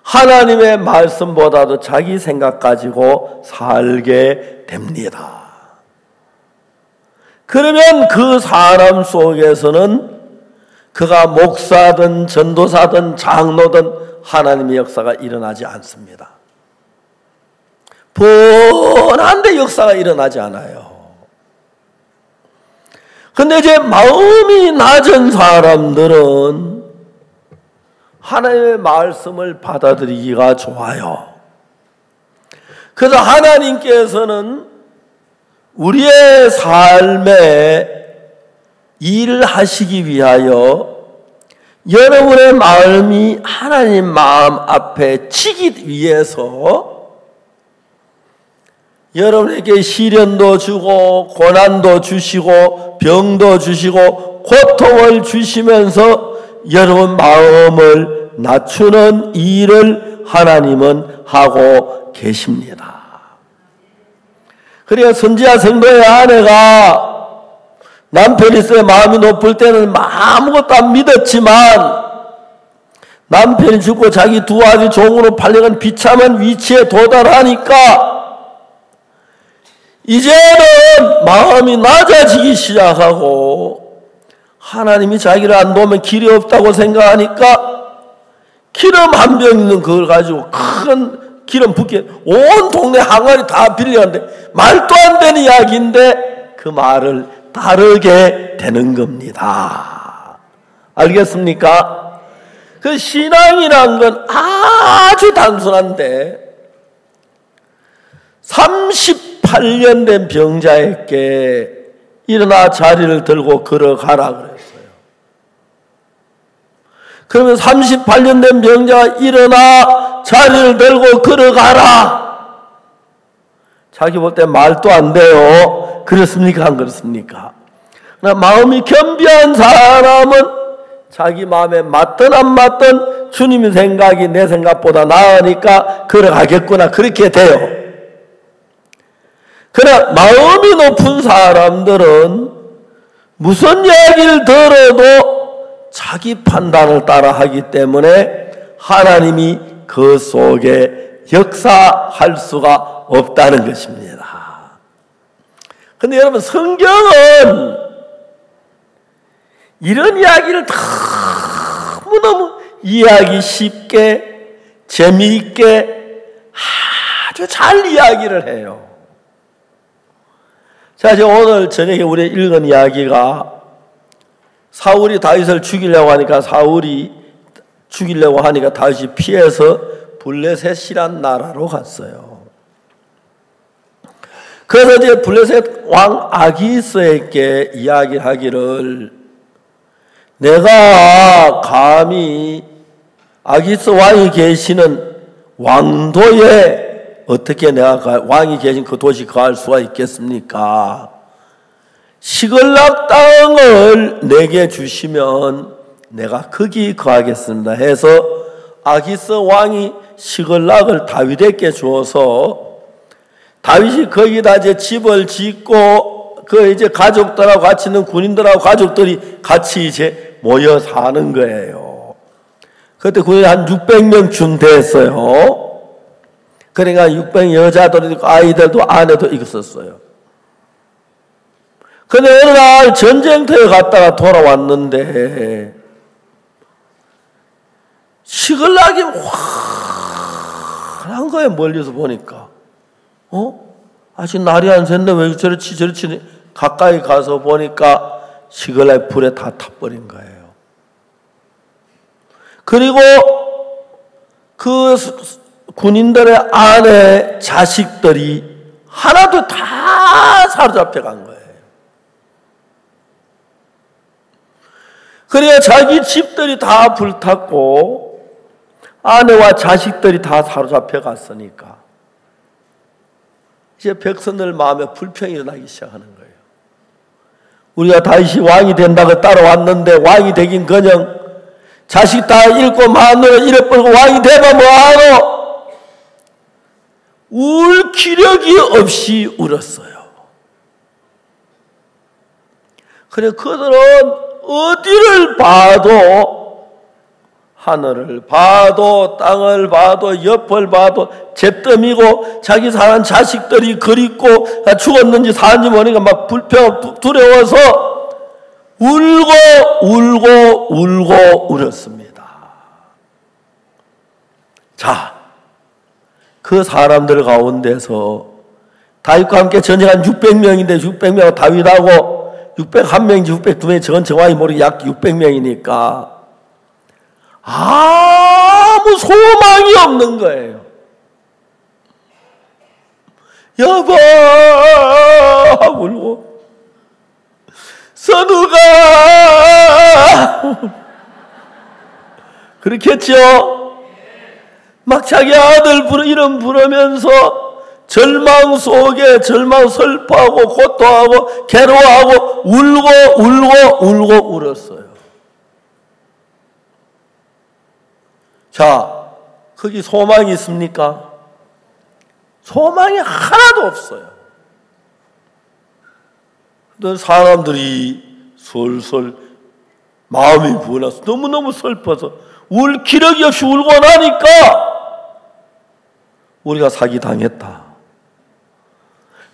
[SPEAKER 4] 하나님의 말씀보다도 자기 생각 가지고 살게 됩니다. 그러면 그 사람 속에서는 그가 목사든 전도사든 장로든 하나님의 역사가 일어나지 않습니다. 뻔한데 역사가 일어나지 않아요. 근데 이제 마음이 낮은 사람들은 하나님의 말씀을 받아들이기가 좋아요. 그래서 하나님께서는 우리의 삶에 일을 하시기 위하여 여러분의 마음이 하나님 마음 앞에 치기 위해서 여러분에게 시련도 주고 고난도 주시고 병도 주시고 고통을 주시면서 여러분 마음을 낮추는 일을 하나님은 하고 계십니다. 그래야 선지자 성도의 아내가 남편이 있어야 마음이 높을 때는 아무것도 안 믿었지만 남편이 죽고 자기 두 아들 종으로 팔려간 비참한 위치에 도달하니까 이제는 마음이 낮아지기 시작하고 하나님이 자기를 안 도우면 길이 없다고 생각하니까 기름 한 병 있는 그걸 가지고 큰 기름 붓게 온 동네 항아리 다 빌려갔는데 말도 안 되는 이야기인데 그 말을 따르게 되는 겁니다. 알겠습니까? 그 신앙이란 건 아주 단순한데 38년 된 병자에게 일어나 자리를 들고 걸어가라 그랬어요. 그러면 38년 된 병자가 일어나 자리를 들고 걸어가라. 자기 볼 때 말도 안 돼요. 그렇습니까? 안 그렇습니까? 그러나 마음이 겸비한 사람은 자기 마음에 맞든 안 맞든 주님의 생각이 내 생각보다 나으니까 걸어가겠구나. 그렇게 돼요. 그러나 마음이 높은 사람들은 무슨 이야기를 들어도 자기 판단을 따라 하기 때문에 하나님이 그 속에 역사할 수가 없다는 것입니다. 근데 여러분, 성경은 이런 이야기를 너무너무 이해하기 쉽게, 재미있게 아주 잘 이야기를 해요. 자, 제가 오늘 저녁에 우리 읽은 이야기가 사울이 다윗을 죽이려고 하니까 다윗이 피해서 블레셋이란 나라로 갔어요. 그래서 이제 블레셋 왕 아기스에게 이야기하기를, 내가 감히 아기스 왕이 계시는 왕도에 어떻게 내가 왕이 계신 그 도시 거할 수가 있겠습니까? 시글락 땅을 내게 주시면 내가 거기 거하겠습니다 해서 아기스 왕이 시글락을 다윗에게 주어서 다윗이 거기다 이제 집을 짓고 그 이제 가족들하고 같이 있는 군인들하고 가족들이 같이 이제 모여 사는 거예요. 그때 군인이 한 600명쯤 됐어요. 그러니까 600 여자들도 있고 아이들도 아내도 있었어요. 근데 어느 날 전쟁터에 갔다가 돌아왔는데 시글락이 환한 거예요. 멀리서 보니까. 아직 날이 안 샜는데 왜 저렇지 가까이 가서 보니까 시글락이 불에 다 타버린 거예요. 그리고 그 군인들의 아내, 자식들이 하나도 다 사로잡혀 간 거예요. 그래야 자기 집들이 다 불탔고 아내와 자식들이 다 사로잡혀 갔으니까 이제 백성들 마음에 불평이 일어나기 시작하는 거예요. 우리가 다윗이 왕이 된다고 따라왔는데 왕이 되긴커녕 자식 다 잃고 마누라 잃어버리고 왕이 되면 뭐하노? 울 기력이 없이 울었어요. 그래 그들은 어디를 봐도 하늘을 봐도 땅을 봐도 옆을 봐도 잿더미고 자기 사는 자식들이 그립고 죽었는지 사는지 모르니까 막 불평 두려워서 울고 울었습니다. 자, 그 사람들 가운데서 다윗과 함께 전쟁한 600명인데 600명 다윗하고 601명인지 602명인지 저건 정확히 모르게 약 600명이니까 아무 소망이 없는 거예요. 여보 울고 선우가 그렇겠죠. 막 자기 아들 이름 부르면서 절망 속에 절망 슬퍼하고 고통하고 괴로워하고 울고 울었어요. 자, 거기 소망이 있습니까? 소망이 하나도 없어요. 그런데 사람들이 솔솔 마음이 부어나서 너무너무 슬퍼서 울 기력이 없이 울고 나니까 우리가 사기당했다.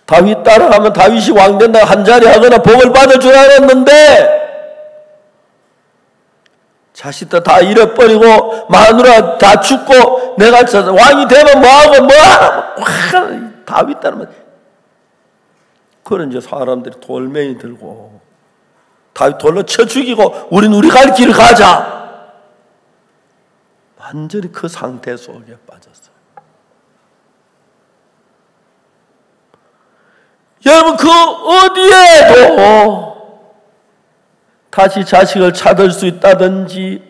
[SPEAKER 4] 다윗 따라가면 다윗이 왕 된다고 한자리 하거나 복을 받을 줄 알았는데 자식들 다 잃어버리고 마누라 다 죽고 내가 왕이 되면 뭐하고 다윗 따르면 그런 이제 사람들이 돌멩이 들고 다윗 돌로 쳐 죽이고 우리 갈 길을 가자. 완전히 그 상태 속에 빠졌어요. 여러분 그 어디에도 다시 자식을 찾을 수 있다든지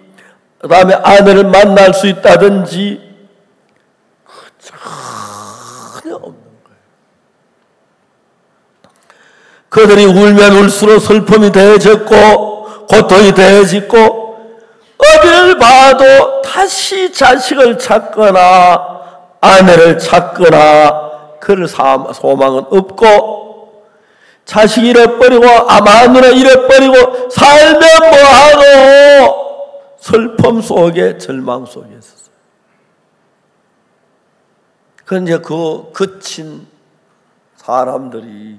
[SPEAKER 4] 그 다음에 아내를 만날 수 있다든지 전혀 없는 거예요. 그들이 울면 울수록 슬픔이 더해졌고 고통이 더해지고 어디를 봐도 다시 자식을 찾거나 아내를 찾거나 그럴 소망은 없고 자식 잃어버리고 마누라 잃어버리고 살면 뭐하노? 슬픔 속에 절망 속에 있었어요. 그런데 그 거친 사람들이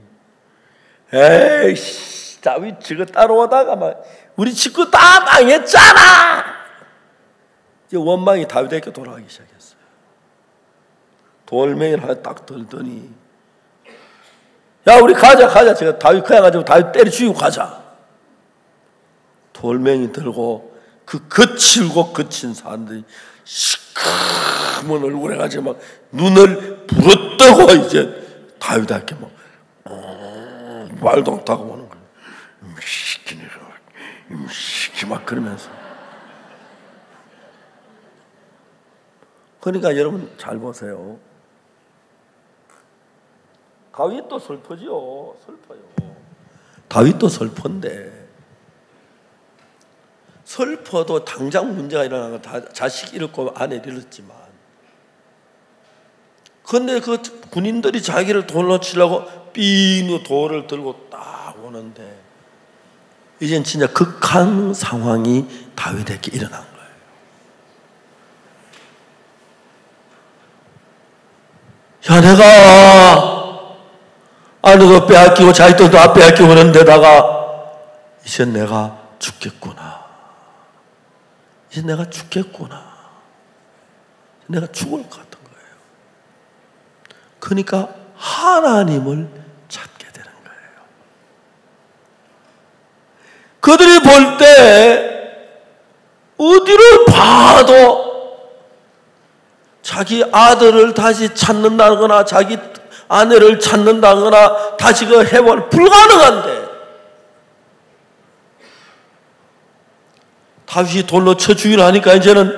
[SPEAKER 4] 에이씨, 다윗 저거 따라오다가 막 우리 친구 다 망했잖아. 이제 원망이 다윗에게 돌아가기 시작했어요. 돌멩이를 하나 딱 들더니, 야 우리 가자. 제가 다윗 그냥 가지고 다윗 때려 죽이고 가자. 돌멩이 들고 그 거칠고 거친 사람들이 시커먼 얼굴에 가지고 막 눈을 부릅뜨고 이제 다윗에게 막 말도 못하고 오는 거예요. 시키 막 그러면서. 그러니까 여러분 잘 보세요. 다윗도 슬퍼요. 다윗도 슬픈데, 슬퍼도 당장 문제가 일어나는 건 자식 잃었고 아내 잃었지만, 근데 그 군인들이 자기를 돌로 치려고 삐누 돌을 들고 딱 오는데, 이젠 진짜 극한 상황이 다윗에게 일어난 거예요. 야, 내가 아내도 빼앗기고 자식도 다 빼앗기고 그런 데다가 이제 내가 죽겠구나. 이제 내가 죽겠구나. 내가 죽을 것 같은 거예요. 그러니까 하나님을 찾게 되는 거예요. 그들이 볼 때 어디를 봐도 자기 아들을 다시 찾는다거나 자기 아내를 찾는다거나 다시 그 회복 불가능한데, 다윗이 돌로 쳐 죽이려 하니까 이제는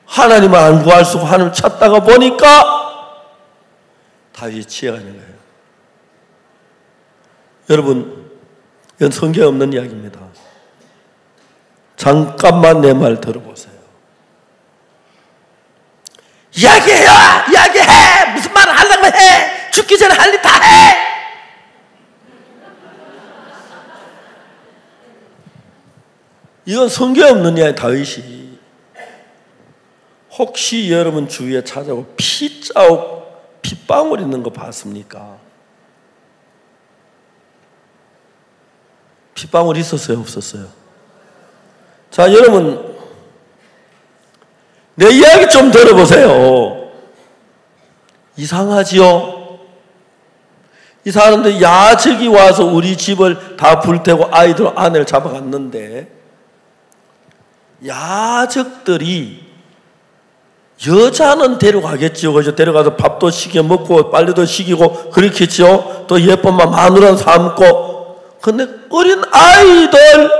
[SPEAKER 4] 하나님을 안 구할 수 없고 하나님을 찾다가 보니까 다윗이 취해가는 거예요. 여러분, 이건 성경에 없는 이야기입니다. 잠깐만 내 말 들어보세요. 이야기해! 무슨 말을 하려고 해! 죽기 전에 할 일 다 해! 이건 성경에 없는 이야기. 다윗이 혹시 여러분 주위에 찾아오고 피자국 핏방울 있는 거 봤습니까? 핏방울 있었어요? 없었어요? 자, 여러분 내 이야기 좀 들어보세요. 이상하지요? 이 사람들 야적이 와서 우리 집을 다 불태고 아이들 아내를 잡아갔는데, 야적들이 여자는 데려가겠죠. 그죠? 데려가서 밥도 시켜 먹고 빨래도 시키고 그렇겠죠. 또 예쁜만 마누라 삼고. 근데 어린 아이들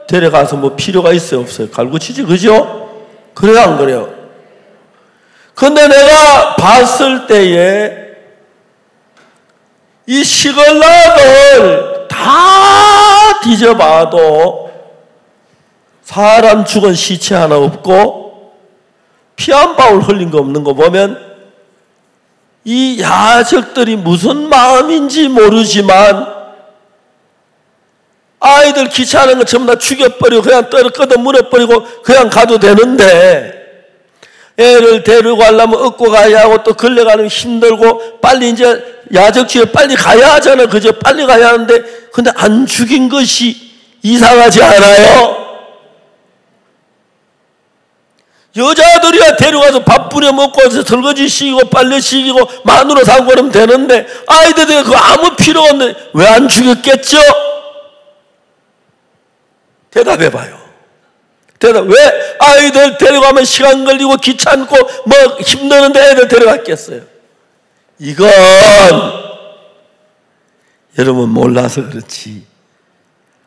[SPEAKER 4] 데려가서 뭐 필요가 있어요? 없어요? 갈구치지, 그죠? 그래요, 안 그래요? 근데 내가 봤을 때에 이 시글락을 다 뒤져봐도 사람 죽은 시체 하나 없고 피 한 방울 흘린 거 없는 거 보면 이 야적들이 무슨 마음인지 모르지만 아이들 귀찮은 거 전부 다 죽여버리고 그냥 떨어 끄덕 물어버리고 그냥 가도 되는데, 애를 데리고 가려면 업고 가야 하고 또 걸려가면 힘들고 빨리 이제 야적지에 빨리 가야 하잖아요. 그저 빨리 가야 하는데, 근데 안 죽인 것이 이상하지 않아요? 여자들이야 데려가서 밥 뿌려 먹고 설거지 시키고 빨래 시키고 마누라 사고 그러면 되는데, 아이들이 그거 아무 필요 없는데 왜 안 죽였겠죠? 대답해봐요. 왜 아이들 데려가면 시간 걸리고 귀찮고 뭐 힘드는데 애들 데려갔겠어요? 이건 여러분 몰라서 그렇지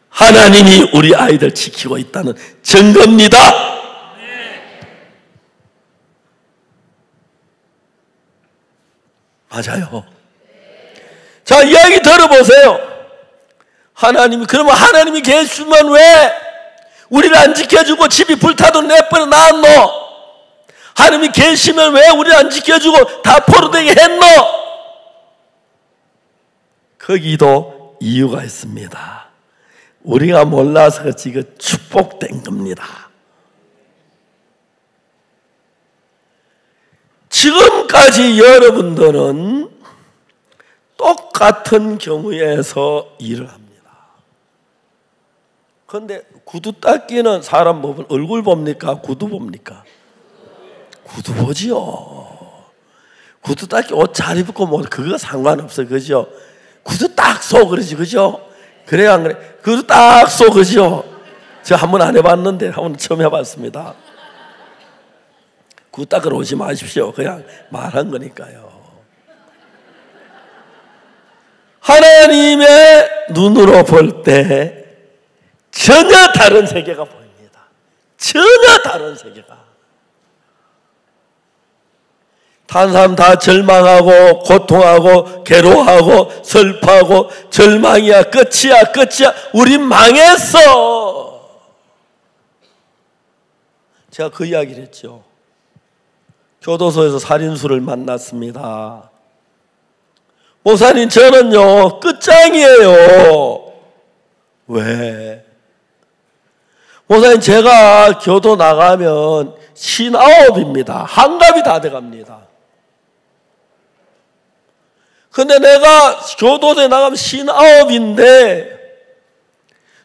[SPEAKER 4] 하나님이 우리 아이들 지키고 있다는 증거입니다. 맞아요. 자, 이야기 들어보세요. 그러면 하나님이 계시면 왜 우리를 안 지켜주고 집이 불타도 내버려 놨노? 하나님이 계시면 왜 우리를 안 지켜주고 다 포로되게 했노? 거기도 이유가 있습니다. 우리가 몰라서 그렇지 이거 축복된 겁니다. 지금까지 여러분들은 똑같은 경우에서 일을 합니다. 그런데 구두 닦기는 사람 보면 얼굴 봅니까? 구두 봅니까? 구두 보지요. 구두 닦기 옷 잘 입고 뭐 그거 상관없어, 그죠? 구두 딱 쏘, 그러지, 그죠? 그래 안 그래? 구두 딱 쏘, 그죠? 저 한 번 안 해봤는데 한 번 처음 해봤습니다. 구두 닦으러 오지 마십시오. 그냥 말한 거니까요. 하나님의 눈으로 볼 때 전혀 다른 세계가 보입니다. 전혀 다른 세계가. 다른 사람 다 절망하고 고통하고 괴로워하고 슬퍼하고 절망이야, 끝이야, 끝이야. 우린 망했어. 제가 그 이야기를 했죠. 교도소에서 살인수를 만났습니다. 목사님, 저는요 끝장이에요. 왜? 목사님, 제가 교도 나가면 59입니다. 한갑이 다 돼갑니다. 근데 내가 교도소에 나가면 59인데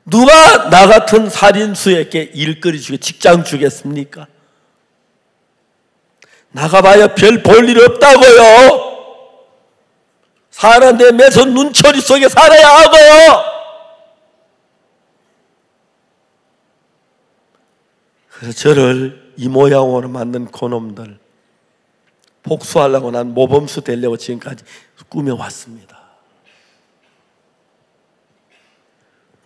[SPEAKER 4] 누가 나 같은 살인수에게 일거리 주게, 직장 주겠습니까? 나가봐야 별 볼 일 없다고요. 사람 내 매선 눈초리 속에 살아야 하고요. 그래서 저를 이 모양으로 만든 그놈들 복수하려고 난 모범수 되려고 지금까지 꾸며왔습니다.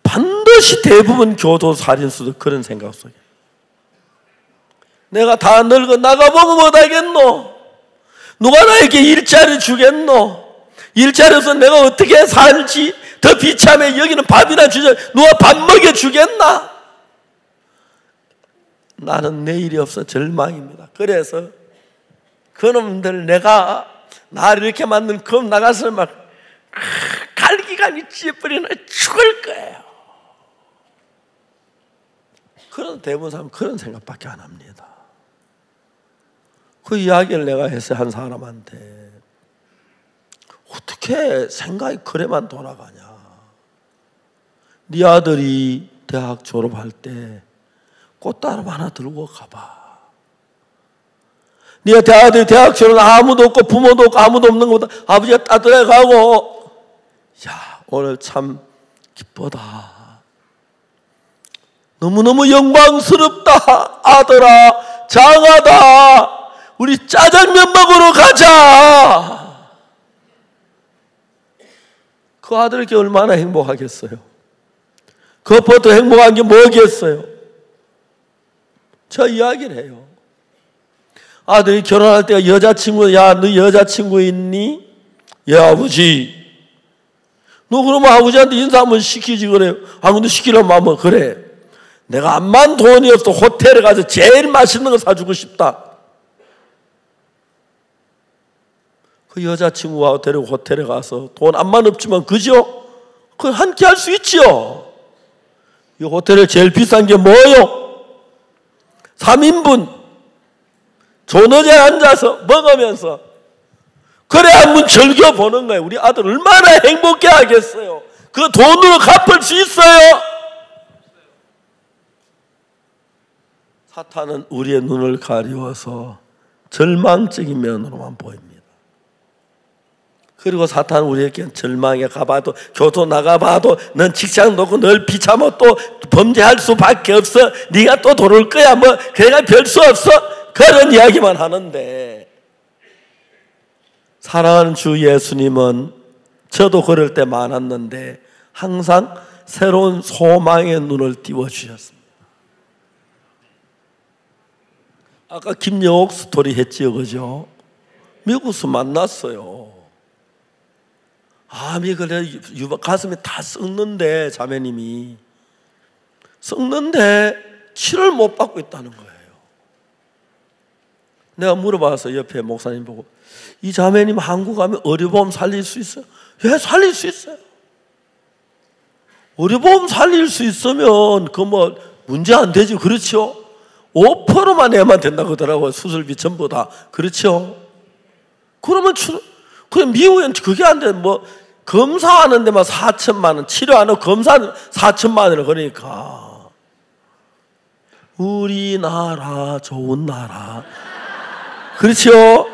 [SPEAKER 4] 반드시 대부분 교도 살인수도 그런 생각 속에 내가 다 늙어 나가보면 못하겠노? 누가 나에게 일자리 주겠노? 일자리에서 내가 어떻게 살지? 더 비참해. 여기는 밥이나 주자. 누가 밥 먹여주겠나? 나는 내일이 없어 절망입니다. 그래서 그놈들 내가 나를 이렇게 만든 겁 나가서 막 갈기가 미치버리나 죽을 거예요. 그런 대부분 사람은 그런 생각밖에 안 합니다. 그 이야기를 내가 해서 한 사람한테 어떻게 생각이 그래만 돌아가냐. 네 아들이 대학 졸업할 때 꽃다발 하나 들고 가봐. 네 아들이 대학 졸업 아무도 없고 부모도 없고 아무도 없는 것보다 아버지가 따뜻하게 가고, 야, 오늘 참 기쁘다. 너무너무 영광스럽다. 아들아, 장하다. 우리 짜장면 먹으러 가자. 그 아들에게 얼마나 행복하겠어요. 그것보다 행복한 게 뭐겠어요. 저 이야기를 해요. 아들이 결혼할 때가 여자친구, 야, 너 여자친구 있니? 예, 아버지. 너 그러면 아버지한테 인사 한번 시키지 그래요. 아, 근데 시키려면 하면 그래. 내가 암만 돈이 없어 호텔에 가서 제일 맛있는 거 사주고 싶다. 그 여자친구와 데리고 호텔에 가서 돈 암만 없지만 그죠? 그걸 함께 할 수 있죠. 이 호텔에 제일 비싼 게 뭐요? 3인분 좋은 의자에 앉아서 먹으면서 그래 한번 즐겨보는 거예요. 우리 아들 얼마나 행복해 하겠어요. 그 돈으로 갚을 수 있어요. 사탄은 우리의 눈을 가리워서 절망적인 면으로만 보입니다. 그리고 사탄은 우리에게 절망에 가봐도 교도 나가봐도 넌 직장 놓고 늘 비참하고 또 범죄할 수밖에 없어. 네가 또 돌을 거야. 뭐 그래가 별 수 없어. 그런 이야기만 하는데 사랑하는 주 예수님은 저도 그럴 때 많았는데 항상 새로운 소망의 눈을 띄워주셨습니다. 아까 김여옥 스토리 했지요, 그죠? 미국에서 만났어요. 그래 가슴이 다 썩는데 자매님이 썩는데 치료를 못 받고 있다는 거예요. 내가 물어봐서 옆에 목사님 보고 이 자매님 한국 가면 의료보험 살릴 수 있어요? 예, 살릴 수 있어요. 의료보험 살릴 수 있으면 그 뭐 문제 안 되지, 그렇죠? 5%만 내면 된다고 하더라고요. 수술비 전부 다. 그렇죠? 그러면 그럼 미국엔 그게 안 돼. 뭐 검사하는 데만 4천만 원, 치료하는 검사는 4천만 원을 그러니까 우리나라 좋은 나라. 그렇죠?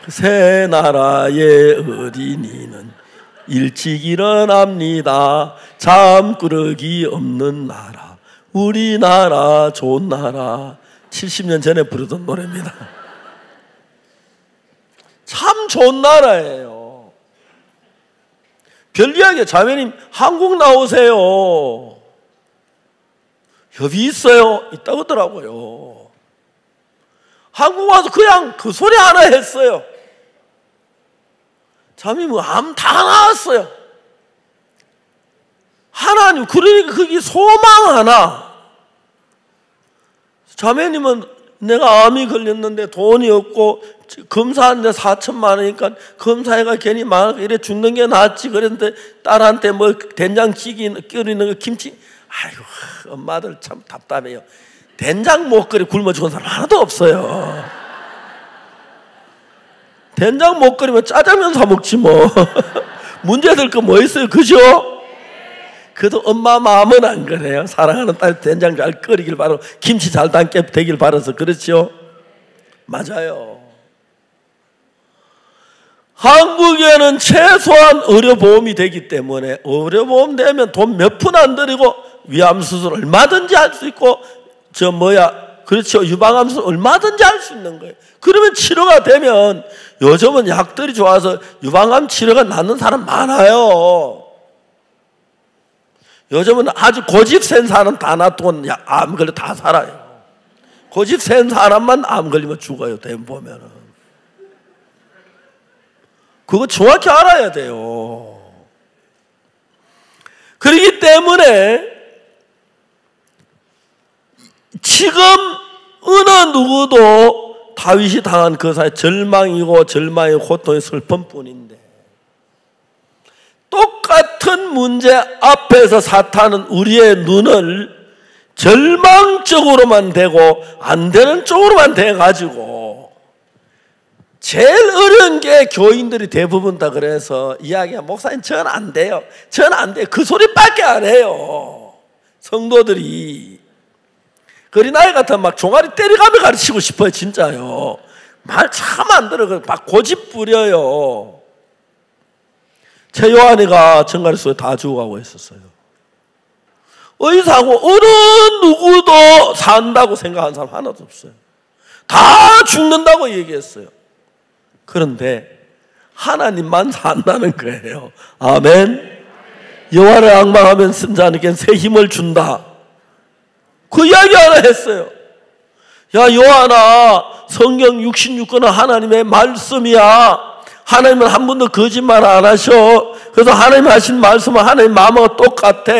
[SPEAKER 4] 새 나라의 어린이는 일찍 일어납니다. 잠꾸러기 없는 나라. 우리나라 좋은 나라. 70년 전에 부르던 노래입니다. 참 좋은 나라예요. 별이하게 자매님 한국 나오세요. 협의 있어요. 있다고 하더라고요. 한국 와서 그냥 그 소리 하나 했어요. 자매님 암 다 나왔어요. 하나님, 그러니까 그게 소망 하나. 자매님은 내가 암이 걸렸는데 돈이 없고 검사하는데 4천만 원이니까 검사해가 괜히 막 이래 죽는 게 낫지. 그랬는데 딸한테 뭐 된장찌개 끓이는 거 김치. 아이고, 엄마들 참 답답해요. 된장 못 끓여 굶어 죽은 사람 하나도 없어요. 된장 못 끓이면 짜장면 사 먹지 뭐. 문제될 거 뭐 있어요, 그죠? 그래도 엄마 마음은 안 그래요. 사랑하는 딸 된장 잘 끓이길 바라고 김치 잘 담게 되길 바라서. 그렇죠? 맞아요. 한국에는 최소한 의료보험이 되기 때문에 의료보험 되면 돈 몇 푼 안 들이고 위암수술 얼마든지 할 수 있고 그렇죠, 유방암수술 얼마든지 할 수 있는 거예요. 그러면 치료가 되면 요즘은 약들이 좋아서 유방암 치료가 낫는 사람 많아요. 요즘은 아주 고집 센 사람 다 놔두고 암 걸려 다 살아요. 고집 센 사람만 암 걸리면 죽어요. 대부분 보면은. 그거 정확히 알아야 돼요. 그렇기 때문에 지금 어느 누구도 다윗이 당한 그 사이 절망이고 절망의 고통의 슬픔뿐인데, 똑같은 문제 앞에서 사탄은 우리의 눈을 절망적으로만 되고 안 되는 쪽으로만 돼가지고, 제일 어려운 게 교인들이 대부분 다 그래서 이야기가 목사님 전 안 돼요. 전 안 돼요. 그 소리밖에 안 해요. 성도들이. 그리 나이 같으면 막 종아리 때려가며 가르치고 싶어요. 진짜요. 말 참 안 들어. 막 고집 부려요. 최요한이가 정가리수에 다 죽어가고 있었어요. 의사하고 어느 누구도 산다고 생각하는 사람 하나도 없어요. 다 죽는다고 얘기했어요. 그런데 하나님만 산다는 거예요. 아멘. 여호와를 앙망하면 승자에게 새 힘을 준다. 그 이야기 하나 했어요. 야, 요한아, 성경 66권은 하나님의 말씀이야. 하나님은 한 번도 거짓말 안 하셔. 그래서 하나님 하신 말씀은 하나님 마음하고 똑같아.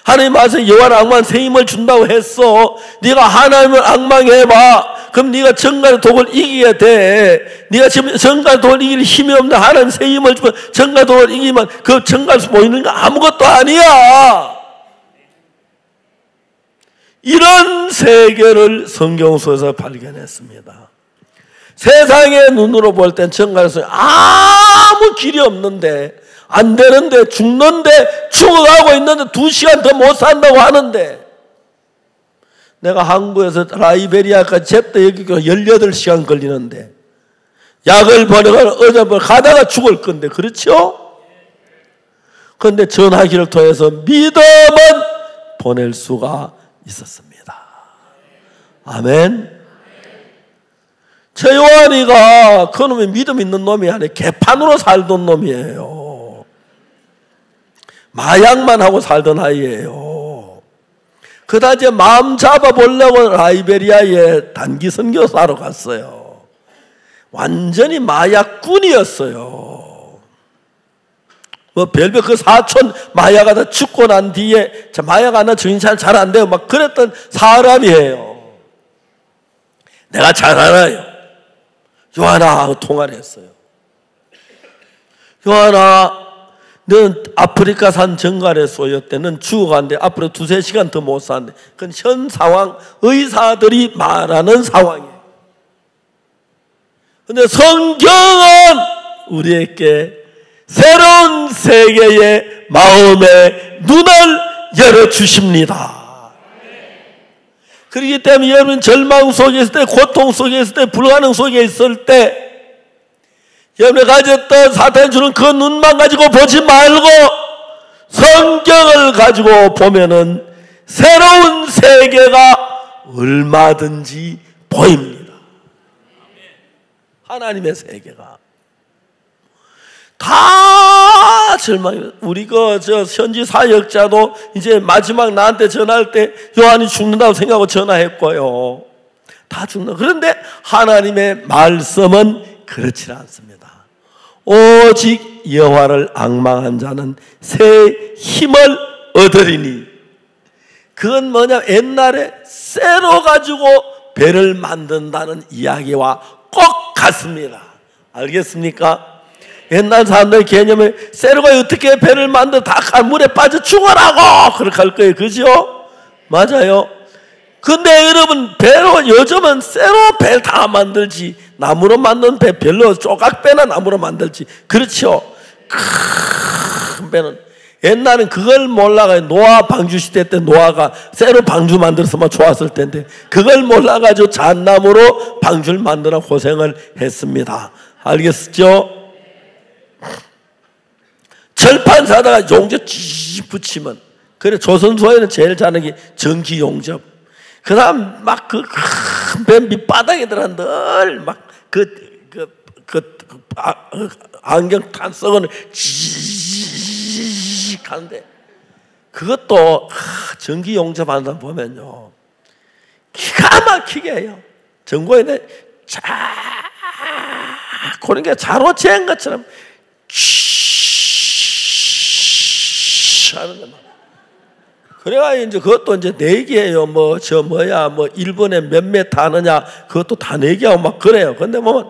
[SPEAKER 4] 하나님 말씀 여호와를 앙망하면 새 힘을 준다고 했어. 네가 하나님을 앙망해봐. 그럼 네가 정갈의 독을 이기게 돼. 네가 지금 정갈의 독을 이길 힘이 없는데 하나님 새 힘을 주면 정갈의 독을 이기면 그 정갈에서 보이는 거 아무것도 아니야. 이런 세계를 성경 속에서 발견했습니다. 세상의 눈으로 볼 땐 정갈에서 아무 길이 없는데, 안 되는데, 죽는데, 죽어가고 있는데 2시간 더 못 산다고 하는데, 내가 한국에서 라이베리아까지 잽도 여기 18시간 걸리는데 약을 버려가 가다가 죽을 건데, 그렇죠? 그런데 전화기를 통해서 믿음은 보낼 수가 있었습니다. 아멘. 최요한이가 그놈이 믿음 있는 놈이 아니에요. 개판으로 살던 놈이에요. 마약만 하고 살던 아이예요. 그다지 마음 잡아보려고 라이베리아에 단기 선교사로 갔어요. 완전히 마약꾼이었어요. 뭐 별별 그 사촌 마약하다 죽고 난 뒤에 마약 하나 정신 잘 안 돼요. 막 그랬던 사람이에요. 내가 잘 알아요. 요한아 하고 통화를 했어요. 요한아, 넌 아프리카산 정갈에 쏘였대. 넌 죽어간대. 앞으로 2-3시간 더 못 산대. 그건 현 상황, 의사들이 말하는 상황이에요. 근데 성경은 우리에게 새로운 세계의 마음의 눈을 열어주십니다. 그렇기 때문에 여러분 절망 속에 있을 때, 고통 속에 있을 때, 불가능 속에 있을 때 여러분이 가졌던 사탄이 주는 그 눈만 가지고 보지 말고 성경을 가지고 보면은 새로운 세계가 얼마든지 보입니다. 하나님의 세계가 다 절망이에요. 우리 현지 사역자도 이제 마지막 나한테 전화할 때 요한이 죽는다고 생각하고 전화했고요. 다 죽는다. 그런데 하나님의 말씀은 그렇지 않습니다. 오직 여호와를 앙망한 자는 새 힘을 얻으리니. 그건 뭐냐, 옛날에 쇠로 가지고 배를 만든다는 이야기와 꼭 같습니다. 알겠습니까? 옛날 사람들 개념에 쇠로가 어떻게 배를 만들어 다 물에 빠져 죽어라고 그렇게 할 거예요. 그죠? 맞아요. 근데 여러분, 배로 요즘은 쇠로 배 다 만들지, 나무로 만든 배 별로, 조각배나 나무로 만들지. 그렇죠? 큰 배는 옛날엔 그걸 몰라가지고 노아 방주 시대 때 노아가 쇠로 방주 만들었으면 좋았을 텐데 그걸 몰라가지고 잣나무로 방주를 만들어 고생을 했습니다. 알겠죠? 철판 사다가 용접 찌 붙이면, 그래 조선소에는 제일 잘하는 게 전기 용접. 그 다음 막 그 큰 배 밑바닥에 들어 늘 막 안경 탄 썩은 찌 하는데, 그것도 전기 용접하는 사람 보면요 기가 막히게 해요. 전고에는 쫙 그러니까 자로 재는 것처럼 하는 거만. 그래가지고 이제 그것도 이제 내기예요. 뭐 일본에 몇 메타 하느냐 그것도 다 내기하고 막 그래요. 근데 보면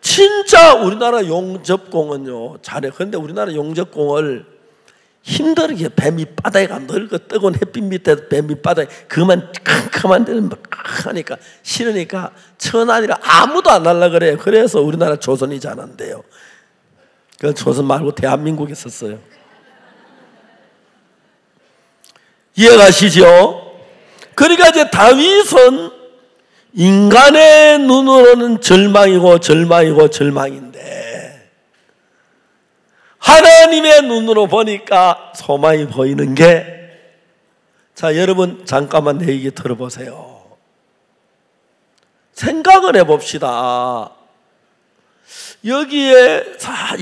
[SPEAKER 4] 진짜 우리나라 용접공은요 잘해. 근데 우리나라 용접공을 힘들게 배 밑바닥에 늙어 뜨거운 햇빛 밑에 배 밑바닥에 그만 캄캄한 데는 막 하니까 싫으니까 천안이라 아무도 안 하려 그래요. 그래서 우리나라 조선이 잘한대요. 그 조선 말고 대한민국에 썼어요. 이해가시죠? 그러니까 이제 다윗은 인간의 눈으로는 절망이고 절망이고 절망인데 하나님의 눈으로 보니까 소망이 보이는 게, 자 여러분 잠깐만 내 얘기 들어보세요. 생각을 해봅시다. 여기에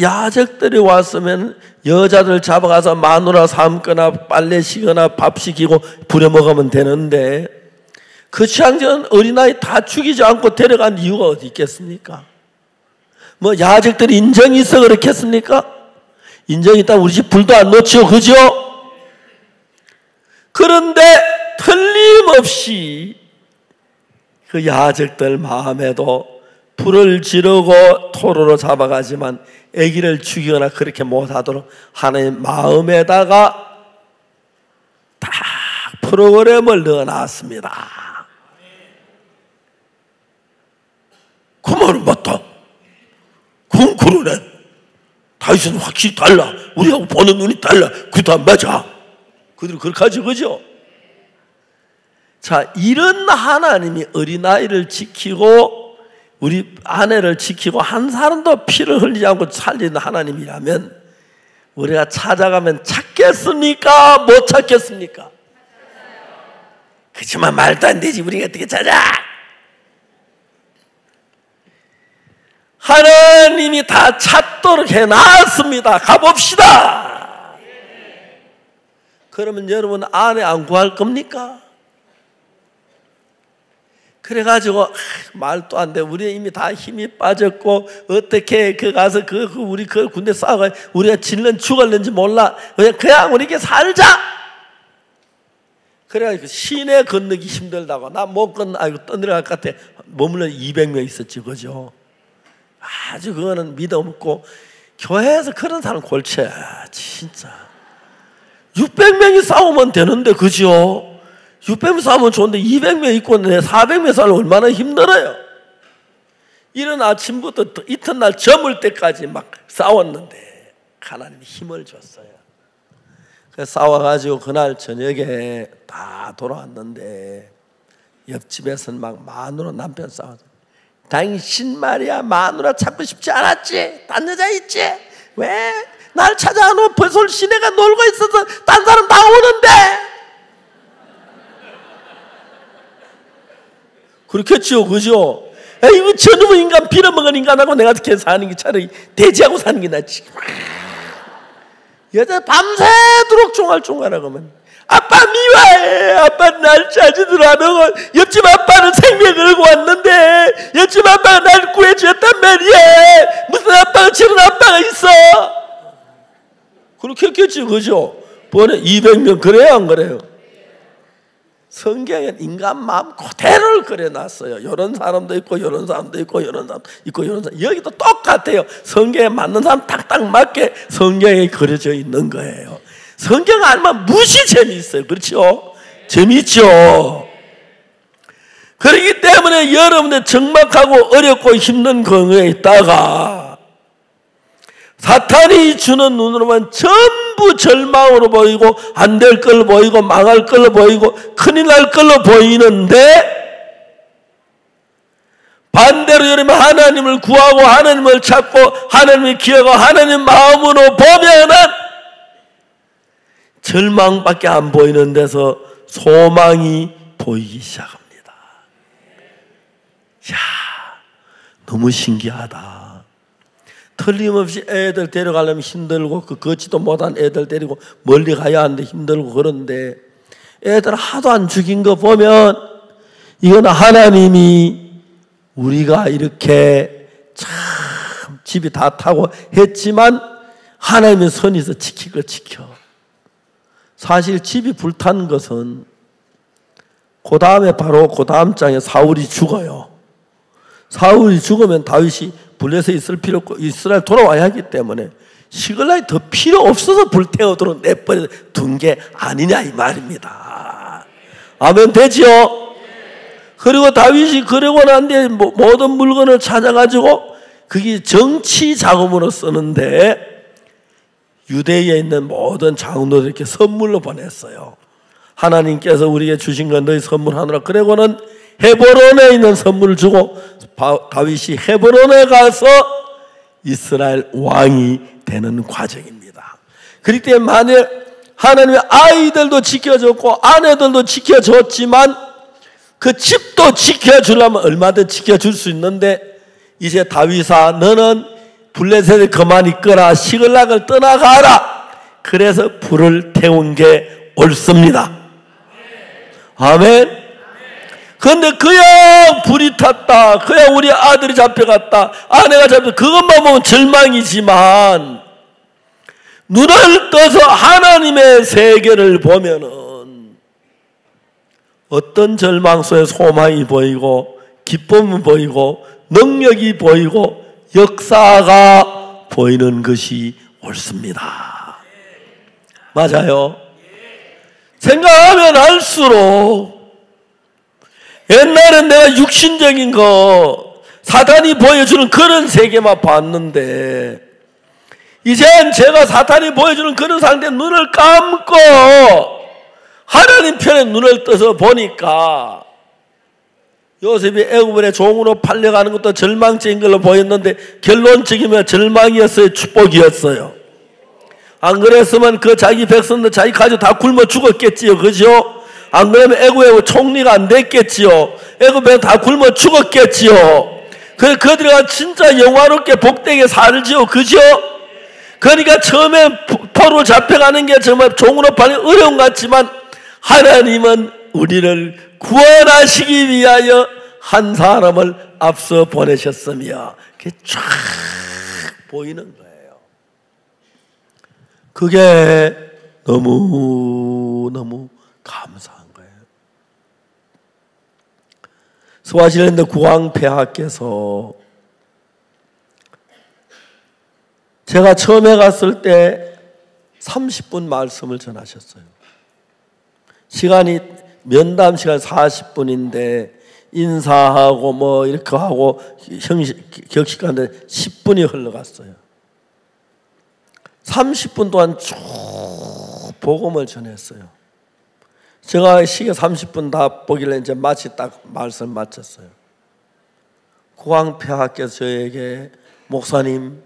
[SPEAKER 4] 야적들이 왔으면 여자들 잡아가서 마누라 삼거나 빨래 시거나 밥 시키고 부려먹으면 되는데 그 취향전 어린아이 다 죽이지 않고 데려간 이유가 어디 있겠습니까? 뭐 야적들이 인정이 있어 그렇겠습니까? 인정이 있다면 우리 집 불도 안 놓죠. 그죠? 그런데 틀림없이 그 야적들 마음에도 불을 지르고 토로로 잡아가지만 아기를 죽이거나 그렇게 못하도록 하나님 마음에다가 다 프로그램을 넣어놨습니다. 그 말은 맞다. 그건 그러네. 다윗은 확실히 달라. 우리하고 보는 눈이 달라. 그도 안 맞아. 그들은 그렇게 하죠. 그죠? 자, 이런 하나님이 어린아이를 지키고 우리 아내를 지키고 한 사람도 피를 흘리지 않고 살리는 하나님이라면 우리가 찾아가면 찾겠습니까? 못 찾겠습니까? 그렇지만 말도 안 되지. 우리가 어떻게 찾아? 하나님이 다 찾도록 해놨습니다. 가봅시다. 그러면 여러분 아내 안 구할 겁니까? 그래가지고 말도 안 돼. 우리 이미 다 힘이 빠졌고 어떻게 가서 우리 군대 싸워가 우리가 질는 죽었는지 몰라. 그냥 우리 이렇게 살자. 그래가지고 시내 건너기 힘들다고 나 못 떠내려갈 것 같아. 머물러 200명 있었지. 그죠? 아주 그거는 믿음 없고 교회에서 그런 사람 골치야. 진짜 600명이 싸우면 되는데 그죠? 600명 싸우면 좋은데 200명 있고 400명 싸우면 얼마나 힘들어요. 이른 아침부터 이튿날 저물 때까지 막 싸웠는데 하나님이 힘을 줬어요. 그래서 싸워가지고 그날 저녁에 다 돌아왔는데 옆집에서는 막 마누라 남편 싸워서 당신 말이야 마누라 찾고 싶지 않았지? 딴 여자 있지? 왜? 날 찾아오는 벌써 시내가 놀고 있어서 딴 사람 다 오는데 그렇겠죠, 그죠? 이거 저놈의 인간 빌어먹은 인간하고 내가 어떻게 사는 게 차라리 돼지하고 사는 게 낫지. 여자 밤새도록 종알종알하고 하면 아빠 미워해. 아빠 날 찾으러 안 오고 옆집 아빠는 생명 걸고 왔는데 옆집 아빠가 날 구해주었단 말이야. 무슨 아빠가 저런 아빠가 있어. 그렇게 했겠지, 그죠? 번에 200명 그래요, 안 그래요? 성경엔 인간 마음 그대로를 그려놨어요. 이런 사람도 있고 이런 사람도 있고 이런 사람도 있고 이런 사람. 여기도 똑같아요. 성경에 맞는 사람 딱딱 맞게 성경에 그려져 있는 거예요. 성경 알면 무시 재미있어요. 그렇죠? 재미있죠. 그렇기 때문에 여러분들 적막하고 어렵고 힘든 경우에 있다가 사탄이 주는 눈으로만 전부 절망으로 보이고 안 될 걸로 보이고 망할 걸로 보이고 큰일 날 걸로 보이는데 반대로 여러분 하나님을 구하고 하나님을 찾고 하나님을 기억하고 하나님 마음으로 보면은 절망밖에 안 보이는 데서 소망이 보이기 시작합니다. 이야, 너무 신기하다. 틀림없이 애들 데려가려면 힘들고 걷지도 못한 애들 데리고 멀리 가야 하는데 힘들고 그런데 애들 하도 안 죽인 거 보면 이건 하나님이 우리가 이렇게 참 집이 다 타고 했지만 하나님의 선에서 지킬 걸 지켜. 사실 집이 불탄 것은 그 다음에 바로 그 다음 장에 사울이 죽어요. 사울이 죽으면 다윗이 블레셋에 있을 필요 없고 이스라엘 돌아와야 하기 때문에 시글락이 더 필요 없어서 불태우도록 내버려 둔 게 아니냐 이 말입니다. 아멘 되지요? 그리고 다윗이 그러고 난 뒤에 모든 물건을 찾아가지고 그게 정치 자금으로 쓰는데 유대에 있는 모든 장로들에게 선물로 보냈어요. 하나님께서 우리에게 주신 건 너희 선물하느라. 그러고는 헤브론에 있는 선물을 주고 다윗이 헤브론에 가서 이스라엘 왕이 되는 과정입니다. 그렇기 때문에 만약 하나님의 아이들도 지켜줬고 아내들도 지켜줬지만 그 집도 지켜주려면 얼마든 지켜줄 수 있는데 이제 다윗아 너는 블레셋을 그만 있거라 시글락을 떠나가라. 그래서 불을 태운 게 옳습니다. 아멘. 그런데 그야 불이 탔다. 그야 우리 아들이 잡혀갔다. 아내가 잡혀. 그것만 보면 절망이지만 눈을 떠서 하나님의 세계를 보면은 어떤 절망 속에 소망이 보이고 기쁨이 보이고 능력이 보이고 역사가 보이는 것이 옳습니다. 맞아요. 생각하면 할수록 옛날엔 내가 육신적인 거 사탄이 보여주는 그런 세계만 봤는데 이젠 제가 사탄이 보여주는 그런 상태에 눈을 감고 하나님 편에 눈을 떠서 보니까 요셉이 애굽의 종으로 팔려가는 것도 절망적인 걸로 보였는데 결론적이면 절망이었어요? 축복이었어요? 안 그랬으면 그 자기 백성들 자기 가족 다 굶어 죽었겠지요. 그죠? 안 그러면 애굽의 총리가 안 됐겠지요. 애굽에 다 굶어 죽었겠지요. 그래 그들이 진짜 영화롭게 복되게 살지요. 그죠? 그러니까 처음에 포로 잡혀가는 게 정말 종으로 팔려 어려운 것 같지만 하나님은 우리를 구원하시기 위하여 한 사람을 앞서 보내셨으며 그게 쫙 보이는 거예요. 그게 너무너무 감사한 거예요. 스와질랜드 국왕폐하께서 제가 처음에 갔을 때 30분 말씀을 전하셨어요. 시간이 면담 시간 40분인데 인사하고 뭐 이렇게 하고 격식하는데 10분이 흘러갔어요. 30분 동안 쭉 복음을 전했어요. 제가 시계 30분 다 보길래 이제 마치 딱 말씀을 마쳤어요. 구광폐하께서 저에게 목사님,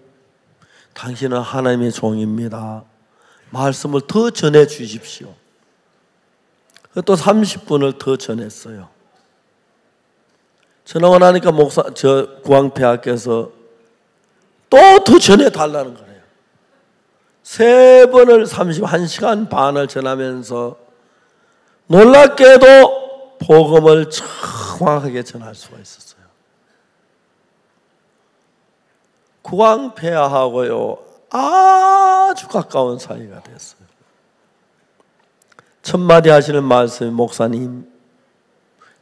[SPEAKER 4] 당신은 하나님의 종입니다. 말씀을 더 전해 주십시오. 또 30분을 더 전했어요. 전하고 나니까 구광폐하께서 또 더 전해 달라는 거예요. 3번을 31시간 반을 전하면서 놀랍게도 복음을 정확하게 전할 수가 있었어요. 구광폐하하고요 아주 가까운 사이가 됐어요. 첫마디 하시는 말씀이 목사님,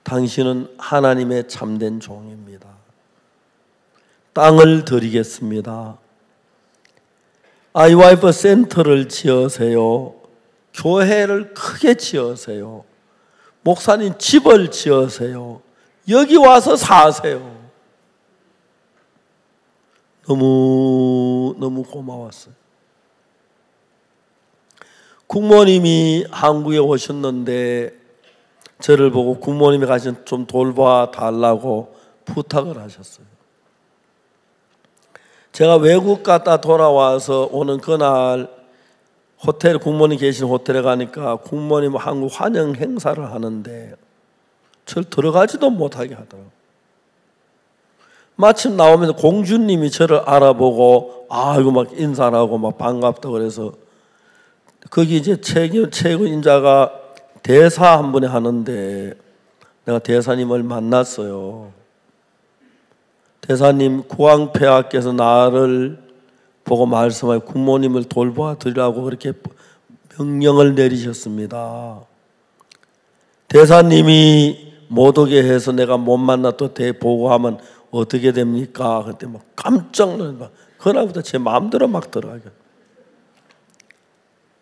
[SPEAKER 4] 당신은 하나님의 참된 종입니다. 땅을 드리겠습니다. 아이와이프 센터를 지으세요. 교회를 크게 지으세요. 목사님 집을 지으세요. 여기 와서 사세요. 너무 고마웠어요. 국모님이 한국에 오셨는데 저를 보고 국모님이 가신 좀 돌봐 달라고 부탁을 하셨어요. 제가 외국 갔다 돌아와서 오는 그날 호텔, 국모님 계신 호텔에 가니까 국모님 한국 환영 행사를 하는데 저를 들어가지도 못하게 하더라고요. 마침 나오면서 공주님이 저를 알아보고 이거 막 인사를 하고 막 반갑다고 그래서 거기 이제 최고 인자가 대사 한 분이 하는데 내가 대사님을 만났어요. 대사님, 구광폐하께서 나를 보고 말씀하여 국모님을 돌보아 드리라고 그렇게 명령을 내리셨습니다. 대사님이 못 오게 해서 내가 못 만나 또 대보고하면 어떻게 됩니까? 그때 막 깜짝 놀라. 그날부터 제 마음대로 막 들어가게.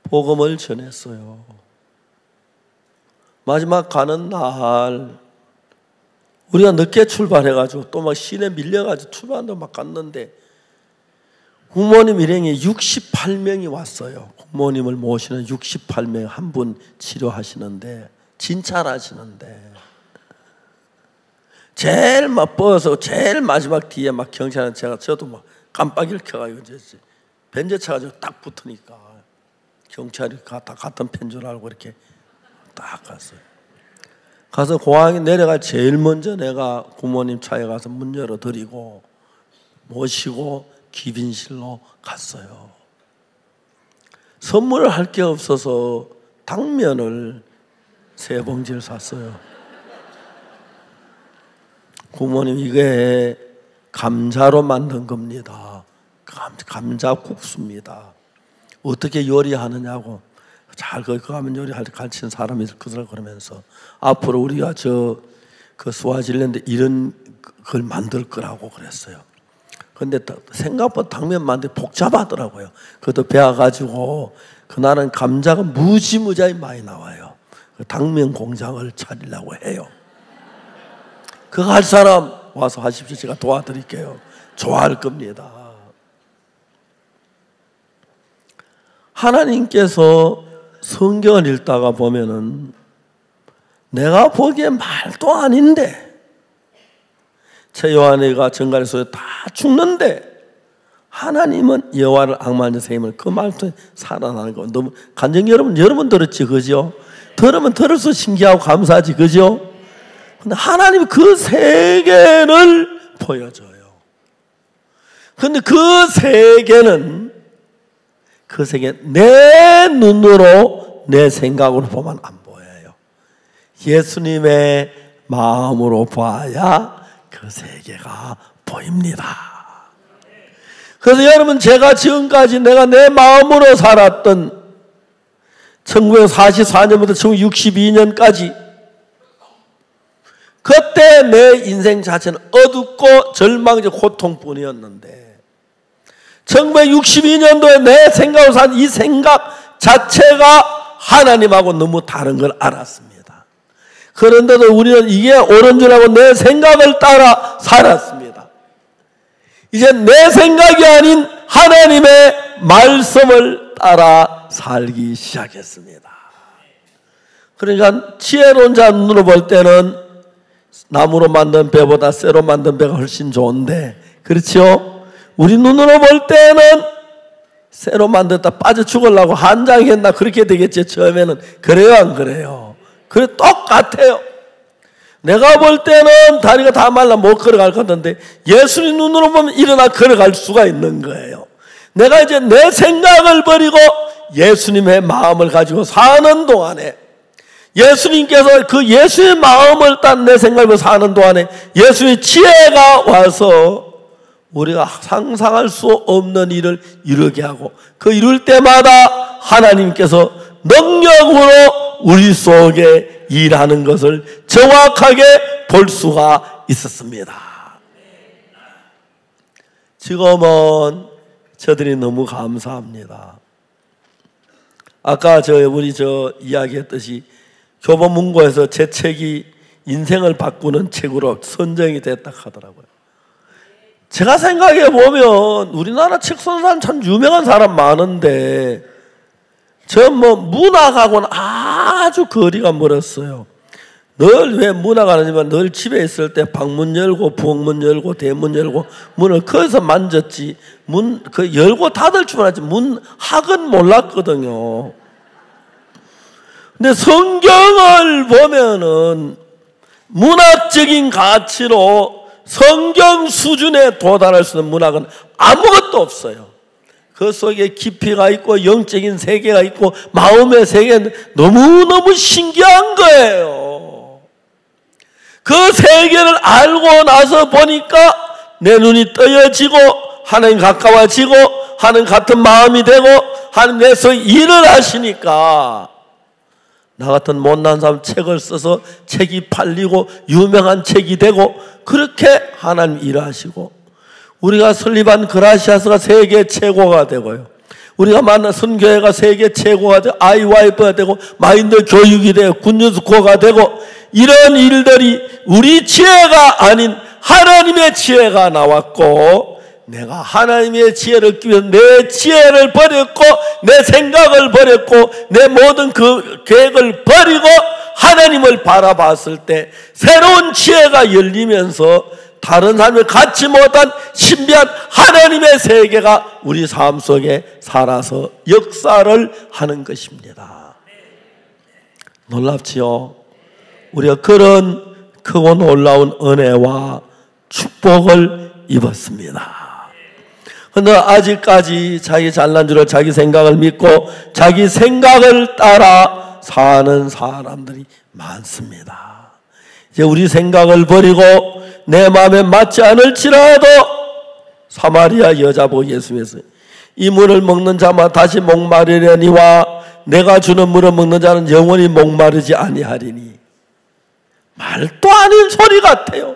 [SPEAKER 4] 복음을 전했어요. 마지막 가는 날 우리가 늦게 출발해가지고 또 막 시내 밀려가지고 출발한다고 막 갔는데 부모님 일행이 68명이 왔어요. 부모님을 모시는 68명 한 분 치료하시는데 진찰하시는데 제일 막 버서 제일 마지막 뒤에 막 경찰은 저도 막 깜빡이를 켜가지고 벤제차가 딱 붙으니까 경찰이 다 같은 편 줄 알고 이렇게 딱 갔어요. 가서 공항에 내려가 제일 먼저 내가 부모님 차에 가서 문 열어드리고 모시고 귀빈실로 갔어요. 선물을 할 게 없어서 당면을 3봉지를 샀어요. 부모님 이게 감자로 만든 겁니다. 감자국수입니다. 어떻게 요리하느냐고 잘 그거 하면 요리할 때 가르치는 사람이 그들 그러면서 앞으로 우리가 그 스와질랜드 이런 걸 만들 거라고 그랬어요. 근데 생각보다 당면 만들기 복잡하더라고요. 그것도 배워가지고 그날은 감자가 무지무지하게 많이 나와요. 그 당면 공장을 차리려고 해요. 그거 할 사람 와서 하십시오. 제가 도와드릴게요. 좋아할 겁니다. 하나님께서 성경을 읽다가 보면은 내가 보기엔 말도 아닌데 최요한이가 정갈에서 다 죽는데 하나님은 여호와를 앙망하는 생임을 그 말도 살아나는 거 너무 간증 여러분 들었지 그죠? 들으면 들을수록 신기하고 감사하지 그죠? 근데 하나님이 그 세계를 보여줘요. 근데 그 세계는 내 눈으로 내 생각으로 보면 안 보여요. 예수님의 마음으로 봐야 그 세계가 보입니다. 그래서 여러분 제가 지금까지 내가 내 마음으로 살았던 1944년부터 1962년까지 그때 내 인생 자체는 어둡고 절망적 고통뿐이었는데 1962년도에 내 생각으로 산 이 생각 자체가 하나님하고 너무 다른 걸 알았습니다. 그런데도 우리는 이게 옳은 줄 알고 내 생각을 따라 살았습니다. 이제 내 생각이 아닌 하나님의 말씀을 따라 살기 시작했습니다. 그러니까 지혜로운 자 눈으로 볼 때는 나무로 만든 배보다 쇠로 만든 배가 훨씬 좋은데, 그렇죠? 우리 눈으로 볼 때는 쇠로 만들었다 빠져 죽으려고 한장했나 그렇게 되겠죠. 처음에는. 그래요, 안 그래요? 그래, 똑같아요. 내가 볼 때는 다리가 다 말라 못 걸어갈 것 같은데 예수님 눈으로 보면 일어나 걸어갈 수가 있는 거예요. 내가 이제 내 생각을 버리고 예수님의 마음을 가지고 사는 동안에, 예수님께서 그 예수의 마음을 딴 내 생각을 사는 동안에 예수의 지혜가 와서 우리가 상상할 수 없는 일을 이루게 하고, 그 이룰 때마다 하나님께서 능력으로 우리 속에 일하는 것을 정확하게 볼 수가 있었습니다. 지금은 저들이 너무 감사합니다. 아까 우리 이야기했듯이 교보문고에서 제 책이 인생을 바꾸는 책으로 선정이 됐다 하더라고요. 제가 생각해 보면 우리나라 책 쓰는 사람 참 유명한 사람 많은데 저 문학하고는 아주 거리가 멀었어요. 늘 왜 문학 안 하냐면 늘 집에 있을 때 방문 열고 부엌문 열고 대문 열고 문을 거기서 만졌지 그 열고 닫을 줄 알았지 문학은 몰랐거든요. 근데 성경을 보면은 문학적인 가치로 성경 수준에 도달할 수 있는 문학은 아무것도 없어요. 그 속에 깊이가 있고 영적인 세계가 있고 마음의 세계는 너무너무 신기한 거예요. 그 세계를 알고 나서 보니까 내 눈이 떠여지고 하나님 가까워지고 하나님 같은 마음이 되고 하나님 내서 일을 하시니까 나 같은 못난 사람 책을 써서 책이 팔리고 유명한 책이 되고 그렇게 하나님 일하시고, 우리가 설립한 그라시아스가 세계 최고가 되고요, 우리가 만난 선교회가 세계 최고가 되고 아이와이프가 되고 마인드 교육이 되고 굿뉴스코가 되고, 이런 일들이 우리 지혜가 아닌 하나님의 지혜가 나왔고, 내가 하나님의 지혜를 얻기 위해서 내 지혜를 버렸고 내 생각을 버렸고 내 모든 그 계획을 버리고 하나님을 바라봤을 때 새로운 지혜가 열리면서 다른 사람을 갖지 못한 신비한 하나님의 세계가 우리 삶 속에 살아서 역사를 하는 것입니다. 놀랍지요? 우리가 그런 크고 놀라운 은혜와 축복을 입었습니다. 그런데 아직까지 자기 잘난 줄을 자기 생각을 믿고 자기 생각을 따라 사는 사람들이 많습니다. 이제 우리 생각을 버리고 내 마음에 맞지 않을지라도 사마리아 여자 보고 예수님께서 이 물을 먹는 자만 다시 목마르려니와 내가 주는 물을 먹는 자는 영원히 목마르지 아니하리니. 말도 아닌 소리 같아요.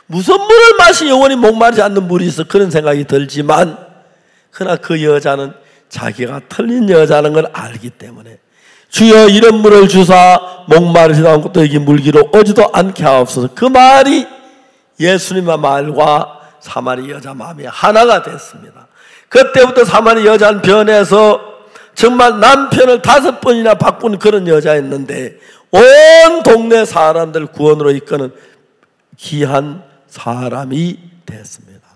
[SPEAKER 4] 무슨 물을 마시 영원히 목마르지 않는 물이 있어, 그런 생각이 들지만, 그러나 그 여자는 자기가 틀린 여자는 걸 알기 때문에 주여 이런 물을 주사 목마르지도 않고 또 여기 물기로 오지도 않게 하옵소서. 그 말이 예수님의 말과 사마리 여자 마음이 하나가 됐습니다. 그때부터 사마리 여자는 변해서 정말 남편을 5번이나 바꾼 그런 여자였는데 온 동네 사람들 구원으로 이끄는 귀한 사람이 됐습니다.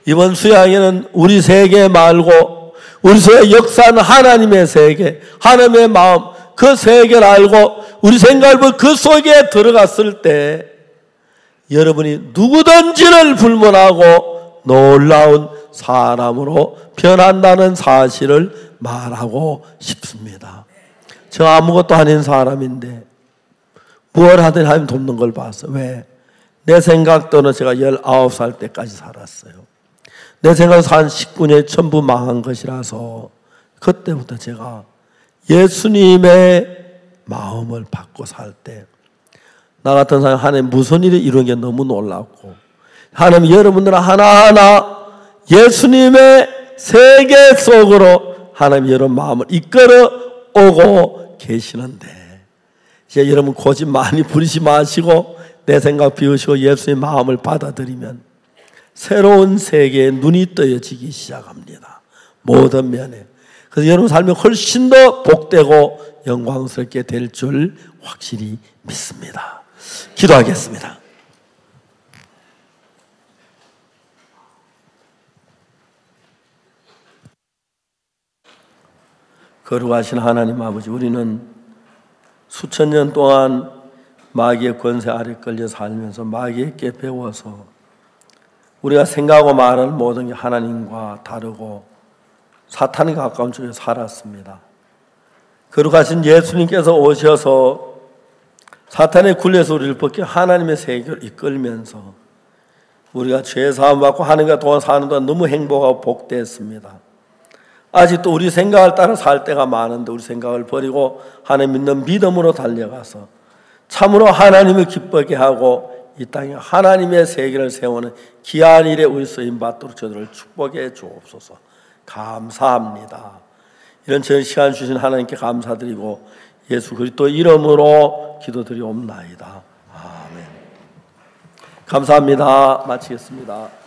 [SPEAKER 4] 이번 수양에는 우리 세계 말고 우리 속에 역사하는 하나님의 세계, 하나님의 마음, 그 세계를 알고 우리 생각을 보고 그 속에 들어갔을 때 여러분이 누구든지를 불문하고 놀라운 사람으로 변한다는 사실을 말하고 싶습니다. 저 아무것도 아닌 사람인데 뭘 하든 하나님 돕는 걸 봤어. 왜? 내 생각대로는 제가 19살 때까지 살았어요. 내 생각은 한 19년에 전부 망한 것이라서 그때부터 제가 예수님의 마음을 받고 살 때 나 같은 사람 하나님 무슨 일을 이루는 게 너무 놀랍고, 하나님 여러분들 하나하나 예수님의 세계 속으로 하나님 여러분 마음을 이끌어 오고 계시는데 이제 여러분 고집 많이 부리지 마시고 내 생각 비우시고 예수의 마음을 받아들이면 새로운 세계에 눈이 떠여지기 시작합니다. 모든 면에. 그래서 여러분 삶이 훨씬 더 복되고 영광스럽게 될 줄 확실히 믿습니다. 기도하겠습니다. 거룩하신 하나님 아버지, 우리는 수천 년 동안 마귀의 권세 아래 끌려 살면서 마귀에게 배워서 우리가 생각하고 말하는 모든 게 하나님과 다르고 사탄에 가까운 쪽에 살았습니다. 거룩하신 예수님께서 오셔서 사탄의 굴레에서 우리를 벗겨 하나님의 세계로 이끌면서 우리가 죄 사함 받고 하나님과 동안 사는 동안 너무 행복하고 복됐습니다. 아직도 우리 생각을 따라 살 때가 많은데 우리 생각을 버리고 하나님 믿는 믿음으로 달려가서 참으로 하나님을 기쁘게 하고 이 땅에 하나님의 세계를 세우는 귀한 일에 우리 쓰임 받도록 저들을 축복해 주옵소서. 감사합니다. 이런 좋은 시간 주신 하나님께 감사드리고 예수 그리스도 이름으로 기도드리옵나이다. 아멘. 감사합니다. 마치겠습니다.